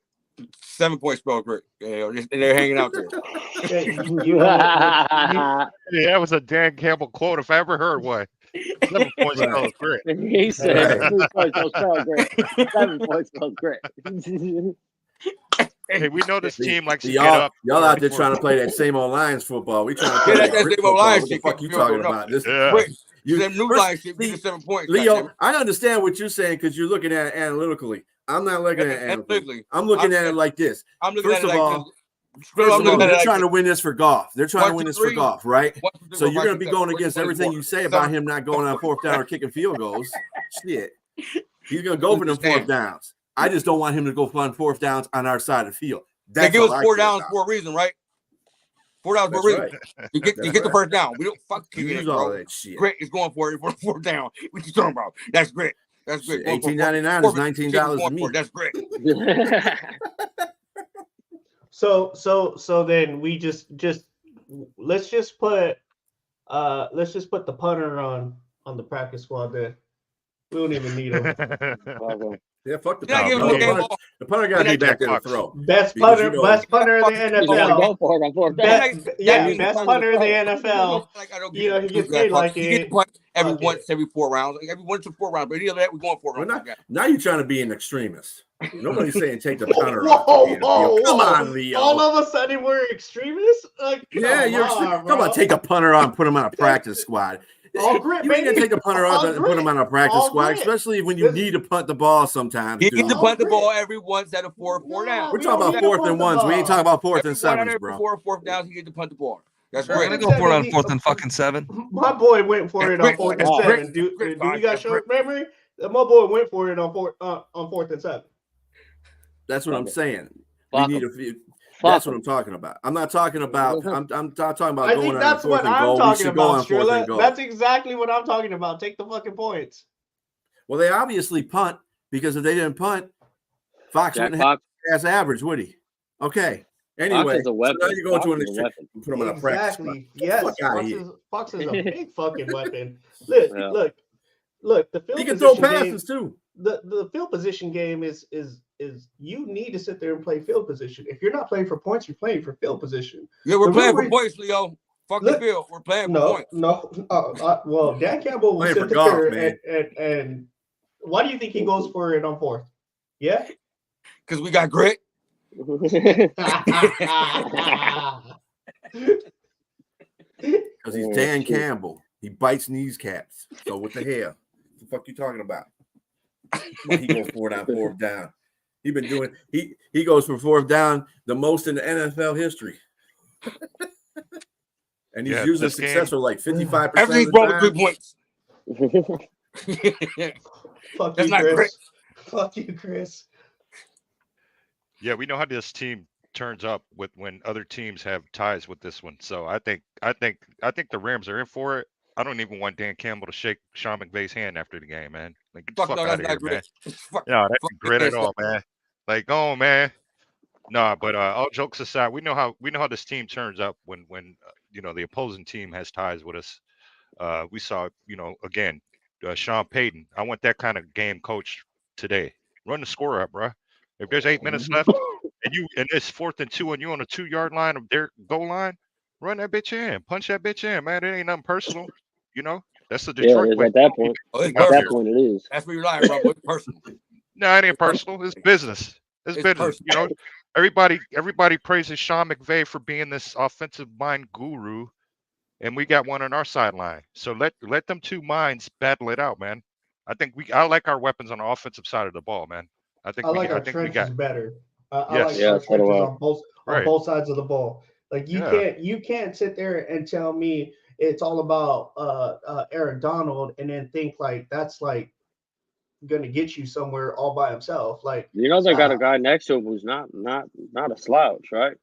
7 points spell great. Yeah, they're hanging out there. Yeah, that was a Dan Campbell quote if I ever heard one. 7 points spells great. He said 3 points don't spell great. 7 points spells great. Hey, we know this team likes to y'all, get up. Y'all out there trying to play that same old Lions football. We trying to play that same old Lions. What the fuck you talking about? This new Lions shit, 7 points. Leo, I understand what you're saying because you're looking at it analytically. I'm not looking at it analytically. I'm looking at it like this. First of all, they're trying to win this for Goff. They're trying to win this for Goff, right? So you're going to be going against everything you say about him not going on 4th down or kicking field goals. Shit. He's going to go for them 4th downs. I just don't want him to go on 4th downs on our side of the field. They give us 4 downs for a reason, right? 4 downs for a reason. Right. You get the first down. We don't use all that shit. Grit is going for it for 4th down. What you talking about? That's great. That's great. $18.99 is $19 a meat. That's great. So then we just let's just put the punter on the practice squad then. We don't even need him. Yeah, fuck the punter. The punter got to be back there to throw. Best punter in the NFL. Best punter in the NFL. You know, he gets paid like it. Every 4 rounds. Like every 1 to 4 rounds. But any of that, we're going 4 rounds. Now you're trying to be an extremist. Nobody's saying take the punter off. Come on, Leo. All of a sudden we're extremists? Like, come on, take the punter on and put him on a practice squad. You ain't gonna take a punter off and put him on a practice squad, especially when you need to punt the ball sometimes. You need to punt the ball every once at a 4 down. We're talking about 4th and 1s. We ain't talking about 4th and 7s, bro. 4th downs, you get to punt the ball. That's great. Gonna go for it on 4th and fucking 7. My boy went for it on 4th and 7. Do you guys short memory? My boy went for it on 4th and 7. That's what I'm saying. We need a few. That's what I'm talking about. I'm not talking about. I'm not talking about I going think on that's 4th what and I'm goal. talking about. That's exactly what I'm talking about. Take the fucking points. Well, they obviously punt because if they didn't punt, Fox wouldn't have as average, would he? Okay. Anyway, so now you're going to an extreme. Put him on a practice. Exactly. Yes. Fox is a big fucking weapon. Look. The field he can throw passes too. The field position game is you need to sit there and play field position. If you're not playing for points, you're playing for field position. Yeah, we're playing for points, Leo. Fuck the field. We're playing for points. Well, Dan Campbell will sit there and why do you think he goes for it on 4th? Yeah? Because we got grit. Because he's Dan Campbell. He bites kneecaps. So what the hell? What the fuck you talking about? He goes for it on 4th down. He been doing he goes for 4th down the most in the NFL history. And he's usually successful like 55%. Everything's wrong with 3 points. Fuck you, Chris. Fuck you, Chris. Yeah, we know how this team turns up when other teams have ties with this one. So I think the Rams are in for it. I don't even want Dan Campbell to shake Sean McVay's hand after the game, man. Like, get the fuck out of here, man. No, that's grit at all, man. Like, oh man. No, but all jokes aside, we know how this team turns up when the opposing team has ties with us. We saw, again, Sean Payton. I want that kind of game coach today. Run the score up, bro. If there's 8 minutes left and it's 4th and 2 and you on a 2-yard line of their goal line, run that bitch in, punch that bitch in, man. It ain't nothing personal, That's the Detroit way. At that point. At that point, it is. That's where you're lying, bro. It's personal. No, it ain't personal. It's business. It's business. Personal. Everybody praises Sean McVay for being this offensive mind guru, and we got one on our sideline. So let them two minds battle it out, man. I like our weapons on the offensive side of the ball, man. I think our trenches better. I Yes. like our trenches on both sides of the ball. Like Yeah. you can't sit there and tell me it's all about Aaron Donald and then think like that's like gonna get you somewhere all by himself. Like they got a guy next to him who's not a slouch, right?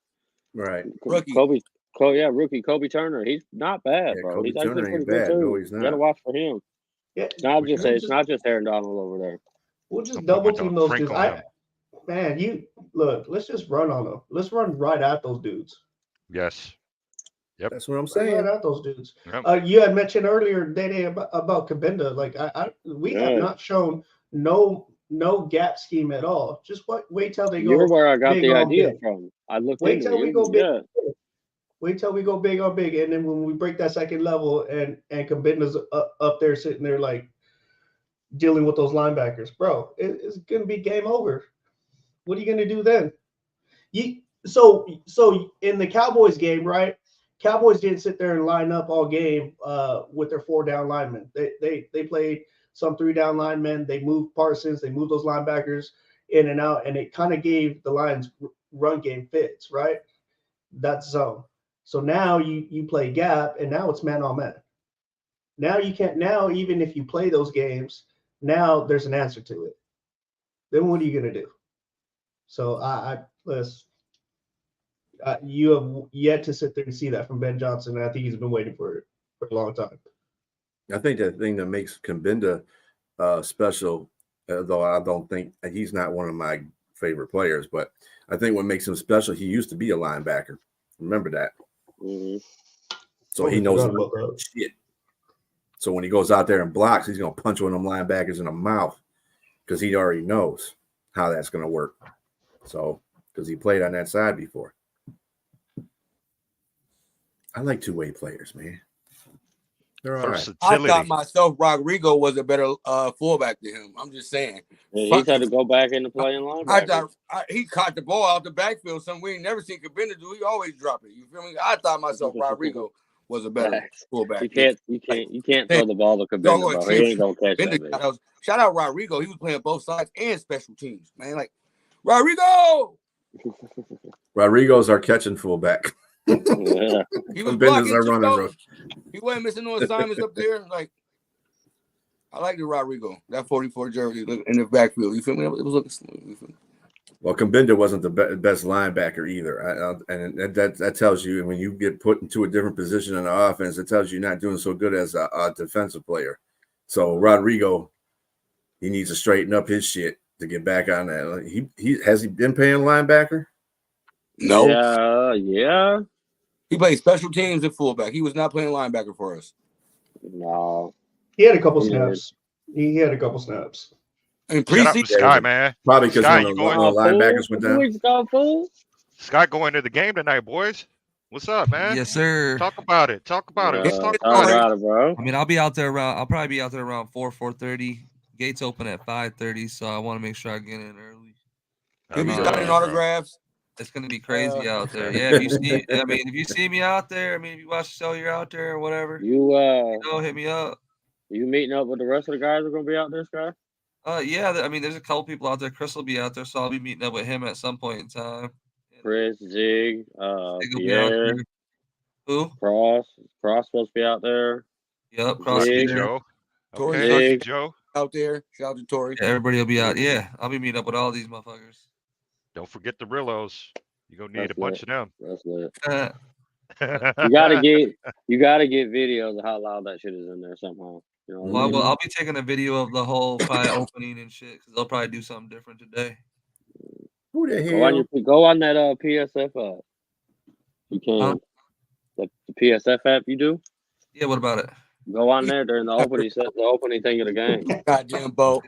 Right. Rookie. Rookie Kobe Turner. He's not bad, bro. Kobe he's actually Turner pretty ain't good bad. too. No, he's You gotta not. watch for him. Yeah, It's not just Aaron Donald over there. We'll just Some double people team don't those dudes. sprinkle him. Man, let's just run on them. Let's run right at those dudes. Yes. Yep. That's what I'm Right saying. at those dudes. Yep. You had mentioned earlier, Dede, about Kabinda. Like we have not shown no gap scheme at all. Just wait till they go. You're where I got big the on idea big. from. I looked Wait into till it. we go big. Yeah. Wait till we go big on big, and then when we break that second level, and Kabinda's up there sitting there like dealing with those linebackers, bro, it's gonna be game over. What are you gonna do then? So in the Cowboys game, right? Cowboys didn't sit there and line up all game with their 4-down linemen. They played some 3-down linemen. They moved Parsons. They moved those linebackers in and out, and it kind of gave the Lions run game fits, right? That's zone. So now you play gap, and now it's man on man. Now you can't. Now even if you play those games, now there's an answer to it. Then what are you gonna do? So you have yet to sit there and see that from Ben Johnson. And I think he's been waiting for it for a long time. I think the thing that makes Kabinda special, though I don't think he's not one of my favorite players, but I think what makes him special, he used to be a linebacker. Remember that. Mm-hmm. So he knows shit. So when he goes out there and blocks, he's going to punch one of them linebackers in the mouth because he already knows how that's going to work. So because he played on that side before. I like two-way players, man. They're all right. I thought myself Rodrigo was a better fullback than him. I'm just saying. He's had to go back into playing linebacker. I thought he caught the ball out the backfield, something we ain't never seen Kabinda do. He always drop it. You feel me? I thought myself Rodrigo was a better fullback. You can't throw the ball to Kabinda, bro. He ain't gonna catch that. Shout out Rodrigo. He was playing both sides and special teams, man. Like Rodrigo. Rodrigo's our catching fullback. Yeah. He was blocking our running. He wasn't missing no assignments up there. Like I like the Rodrigo, that 44 jersey in the backfield. You feel me? It was looking smooth. Well, Kabinda wasn't the best linebacker either, and that tells you when you get put into a different position in the offense, it tells you you're not doing so good as a defensive player. So Rodrigo, he needs to straighten up his shit to get back on that. Has he been playing linebacker? No. Yeah. He played special teams and fullback. He was not playing linebacker for us. No. He had a couple snaps. He had a couple snaps. And preseason, Sky, man. Probably because one of the linebackers went down. Sky going to the game tonight, boys. What's up, man? Yes, sir. Talk about it. Talk about it. Talk about it, bro. I mean, I'll be out there I'll probably be out there around 4:30. Gates open at 5:30, so I want to make sure I get in early. He'll be signing autographs. It's gonna be crazy out there. Yeah, if you see me out there, if you watch the show, you're out there or whatever. Hit me up. You meeting up with the rest of the guys who are gonna be out there, Sky? Yeah. There's a couple people out there. Chris will be out there, so I'll be meeting up with him at some point in time. Chris, Zig, Pierre, who? Cross supposed to be out there. Yep, Cross. Joe. Okay, Joe out there. Shout out to Tori. Yeah, everybody will be out. Yeah, I'll be meeting up with all these motherfuckers. Don't forget the Rillos. You're gonna need a bunch of them. That's lit. You gotta get videos of how loud that shit is in there somehow. You know well, I'll be taking a video of the whole fight opening and shit because they'll probably do something different today. Who the hell? Go on that PSF app. You can. The PSF app you do? Yeah, what about it? Go on there during the opening thing of the game. Goddamn boat.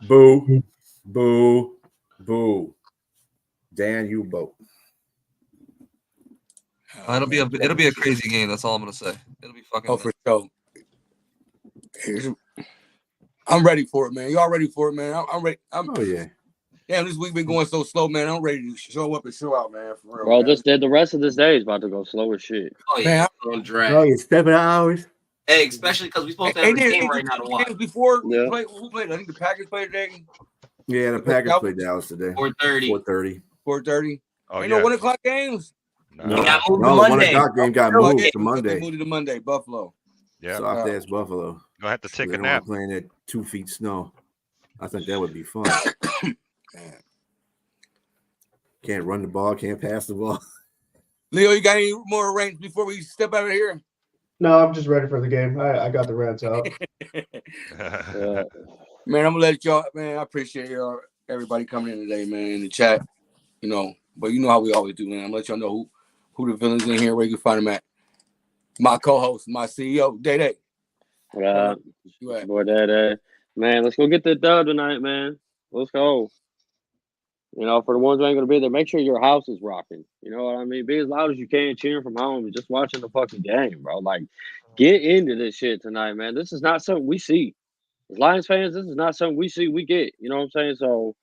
Boo. Boo. Boo. Dan, you boat. It'll be a crazy game. That's all I'm gonna say. It'll be fucking. Oh, for sure. I'm ready for it, man. Y'all ready for it, man? I'm ready. Oh yeah. Damn, this week been going so slow, man. I'm ready to show up and show out, man. For real. Bro, man. the rest of this day is about to go slow as shit. Oh yeah, on drag. Oh, it's 7 hours. Hey, especially because we're supposed to have a game right now to watch. Before who played? I think the Packers played today. Yeah, the Packers played Dallas today. 4:30. 4:30. Oh, Ain't no 1 o'clock games. No, got moved the to 1 Monday. o'clock game got moved to Monday. Moved to Monday, Buffalo. Yeah. Soft ass Buffalo. Gonna have to take They a don't nap. want playing at 2 feet snow. I think that would be fun. Can't run the ball, can't pass the ball. Leo, you got any more ranks before we step out of here? No, I'm just ready for the game. I got the rants out. Man, I'm gonna let y'all. Man, I appreciate y'all, everybody coming in today, man, in the chat. You know, but you know how we always do, man. I'm gonna let y'all know who the villains in here, where you can find them at. My co-host, my CEO, Day Day. Boy, Day. Man, let's go get the dub tonight, man. Let's go. You know, for the ones who ain't gonna be there, make sure your house is rocking. You know what I mean? Be as loud as you can, cheering from home, and just watching the fucking game, bro. Like, get into this shit tonight, man. This is not something we see. As Lions fans, this is not something we see, we get. You know what I'm saying? So,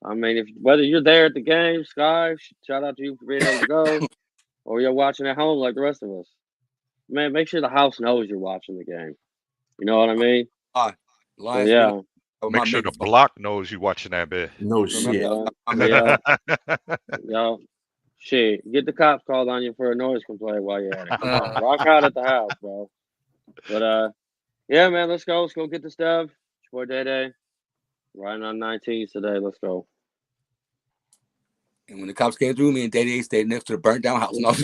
I mean, whether you're there at the game, Sky, shout out to you for being able to go, or you're watching at home like the rest of us. Man, make sure the house knows you're watching the game. You know what I mean? Lions, yeah. Make sure the block knows you watching that bit. No shit. Yeah. Shit. Get the cops called on you for a noise complaint while you're at it. Come on. Rock out at the house, bro. But yeah, man, let's go. Let's go get the stuff. It's your boy Day. Riding on 19s today. Let's go. And when the cops came through, me and Day stayed next to the burnt down house. Burn down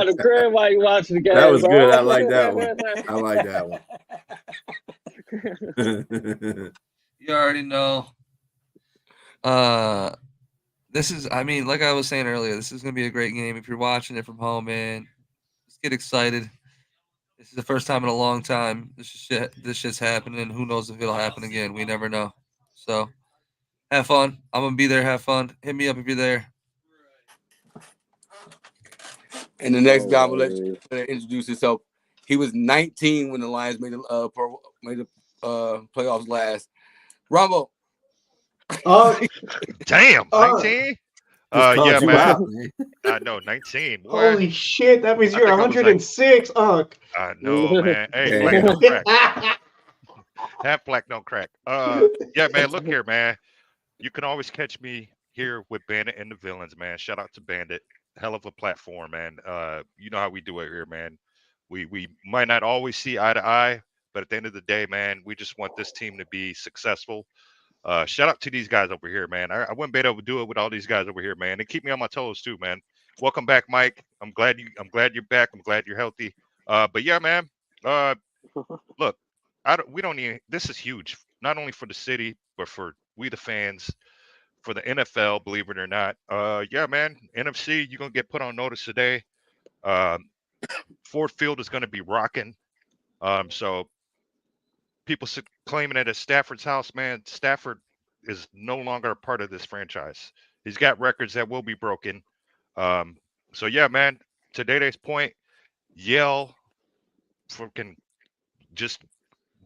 the crib while you watching the game. That was bro. good. I like that one. I like that one. You already know. This is, I mean, like I was saying earlier, this is gonna be a great game. If you're watching it from home, man, just get excited. This is the first time in a long time this shit's happening. Who knows if it'll happen again? We never know. So have fun. I'm gonna be there. Have fun. Hit me up if you're there. And the next guy, I'm gonna let you introduce himself. He was 19 when the Lions made the playoffs last. Rumble. Damn, 19. Yeah, man. I know 19. Boy. Holy shit, that means you're 106, Unc. I know, man. Hey, black don't crack. Half black don't crack. Yeah, man. Look here, man. You can always catch me here with Bandit and the Villains, man. Shout out to Bandit. Hell of a platform, man. You know how we do it here, man. We might not always see eye to eye, but at the end of the day, man, we just want this team to be successful. Shout out to these guys over here, man. I wouldn't be able to do it with all these guys over here, man. And keep me on my toes too, man. Welcome back, Mike. I'm glad you're back. I'm glad you're healthy. But yeah, man. Look, we don't need. This is huge, not only for the city, but for we the fans, for the NFL. Believe it or not. Yeah, man. NFC, you're gonna get put on notice today. Ford Field is gonna be rocking. So. People claiming it as Stafford's house, man. Stafford is no longer a part of this franchise. He's got records that will be broken. So yeah, man. To Day's point, yell, freaking, just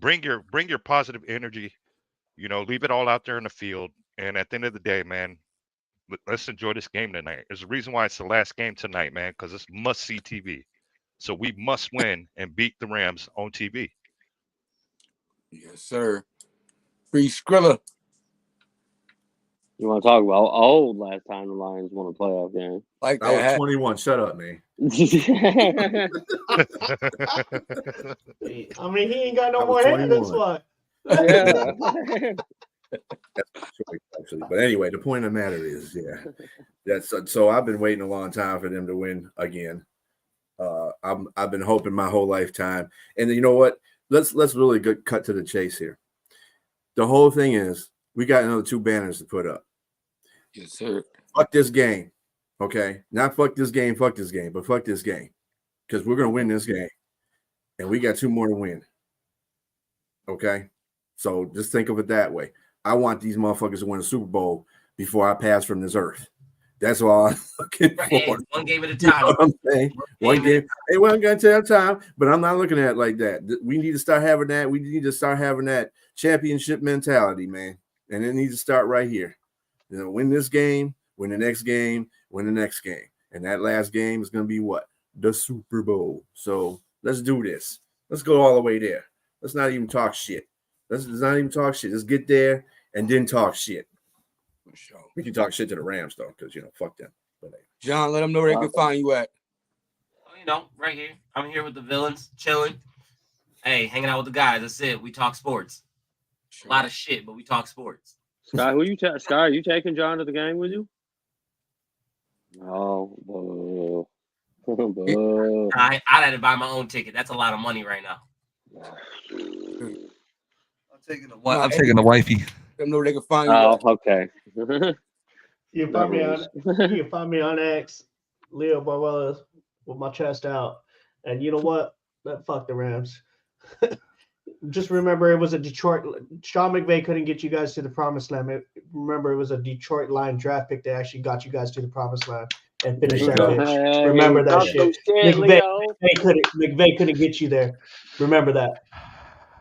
bring your positive energy. You know, leave it all out there in the field. And at the end of the day, man, let's enjoy this game tonight. There's a reason why it's the last game tonight, man, because it's must-see TV. So we must win and beat the Rams on TV. Yes, sir. Free Skrilla. You want to talk about old last time the Lions won a playoff game? Like that was 21. Shut up, man. I mean, he ain't got no more hair. That's why. Yeah. Actually, but anyway, the point of the matter is, yeah, that's so. I've been waiting a long time for them to win again. I've been hoping my whole lifetime, and you know what? Let's really cut to the chase here. The whole thing is we got another 2 banners to put up. Yes, sir. Fuck this game. Okay. Not fuck this game, but fuck this game. because we're going to win this game. And we got 2 more to win. Okay? So just think of it that way. I want these motherfuckers to win a Super Bowl before I pass from this earth. That's all I'm looking for. One game at a time. You know what I'm saying? One game. Hey, we ain't going to tell time, but I'm not looking at it like that. We need to start having that. We need to start having that championship mentality, man. And it needs to start right here. You know, win this game, win the next game, win the next game. And that last game is going to be what? The Super Bowl. So let's do this. Let's go all the way there. Let's not even talk shit. Let's not even talk shit. Let's get there and then talk shit. For sure. We can talk shit to the Rams, though, because, fuck them. But, hey. John, let them know where they can find you at. Right here. I'm here with the villains, chilling. Hey, hanging out with the guys. That's it. We talk sports. Sure. A lot of shit, but we talk sports. Sky, Sky, you taking John to the game with you? Oh, boo. I had to buy my own ticket. That's a lot of money right now. I'm taking the wifey. Them know where they can find you. Oh, okay. You can find me on X, Leo Barbosa, with my chest out. And you know what? Fuck the Rams. Just remember, it was a Detroit. Sean McVay couldn't get you guys to the promised land. Remember, it was a Detroit line draft pick that actually got you guys to the promised land and finished that bitch. Remember that shit. McVay couldn't get you there. Remember that.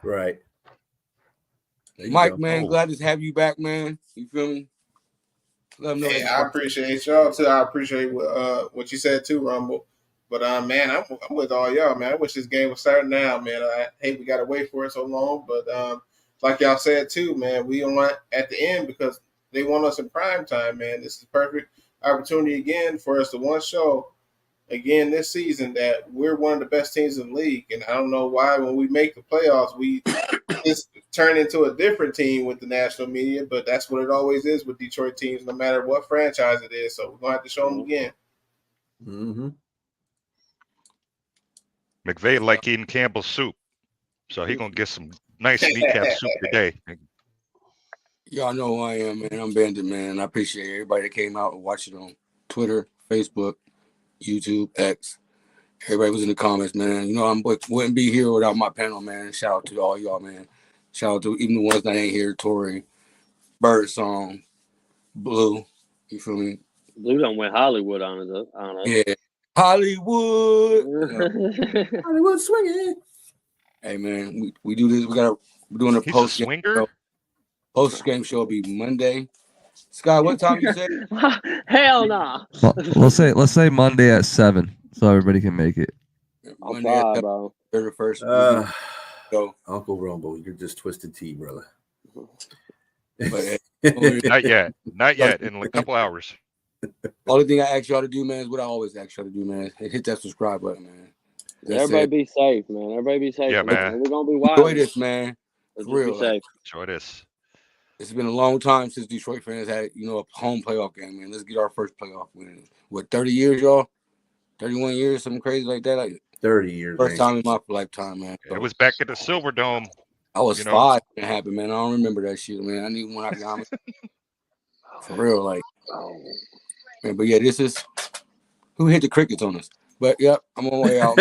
Right. Mike, man, glad to have you back, man. You feel me? Hey, I appreciate y'all too. I appreciate what you said too, Rumble. But man, I'm with all y'all, man. I wish this game was starting now, man. I hate we gotta wait for it so long, but like y'all said too, man, we want at the end because they want us in prime time, man. This is a perfect opportunity again for us to show again this season that we're one of the best teams in the league. And I don't know why when we make the playoffs, we just turn into a different team with the national media, but that's what it always is with Detroit teams, no matter what franchise it is. So we're going to have to show them again. Mm-hmm. McVay like eating Campbell's soup, so he going to get some nice kneecap soup today. Y'all know who I am, man. I'm Bandit, man. I appreciate everybody that came out and watched it on Twitter, Facebook, YouTube, X. Everybody was in the comments, man. I wouldn't be here without my panel, man. Shout out to all y'all, man. Shout out to even the ones that ain't here, Tori, Birdsong, Blue. You feel me? Blue done went Hollywood on us. Yeah. Hollywood. Hollywood swinging. Hey, man, we do this. We're doing a post-game show. Post-game show will be Monday. Scott, what time you say? Hell no. Well, let's say Monday at 7, so everybody can make it. Monday at 7, bro. 31st. So, Uncle Rumble, you're just twisted tea, brother. But, Not yet. In a couple hours. Only thing I ask y'all to do, man, is what I always ask y'all to do, man. Hit that subscribe button, man. Everybody be safe, man. Everybody be safe. Yeah, man. We're gonna be wild. Enjoy this, man. For real. Be safe. Enjoy this. It's been a long time since Detroit fans had, a home playoff game, man. Let's get our first playoff win. What, 30 years, y'all? 31 years, something crazy like that? Like 30 years. First time in my lifetime, man. So, it was back at the Silver Dome. I was 5 when it happened, man. I don't remember that shit, man. I need one out of honest. For real, like. Man, but yeah, this is who hit the crickets on us. But yep, I'm on my way out.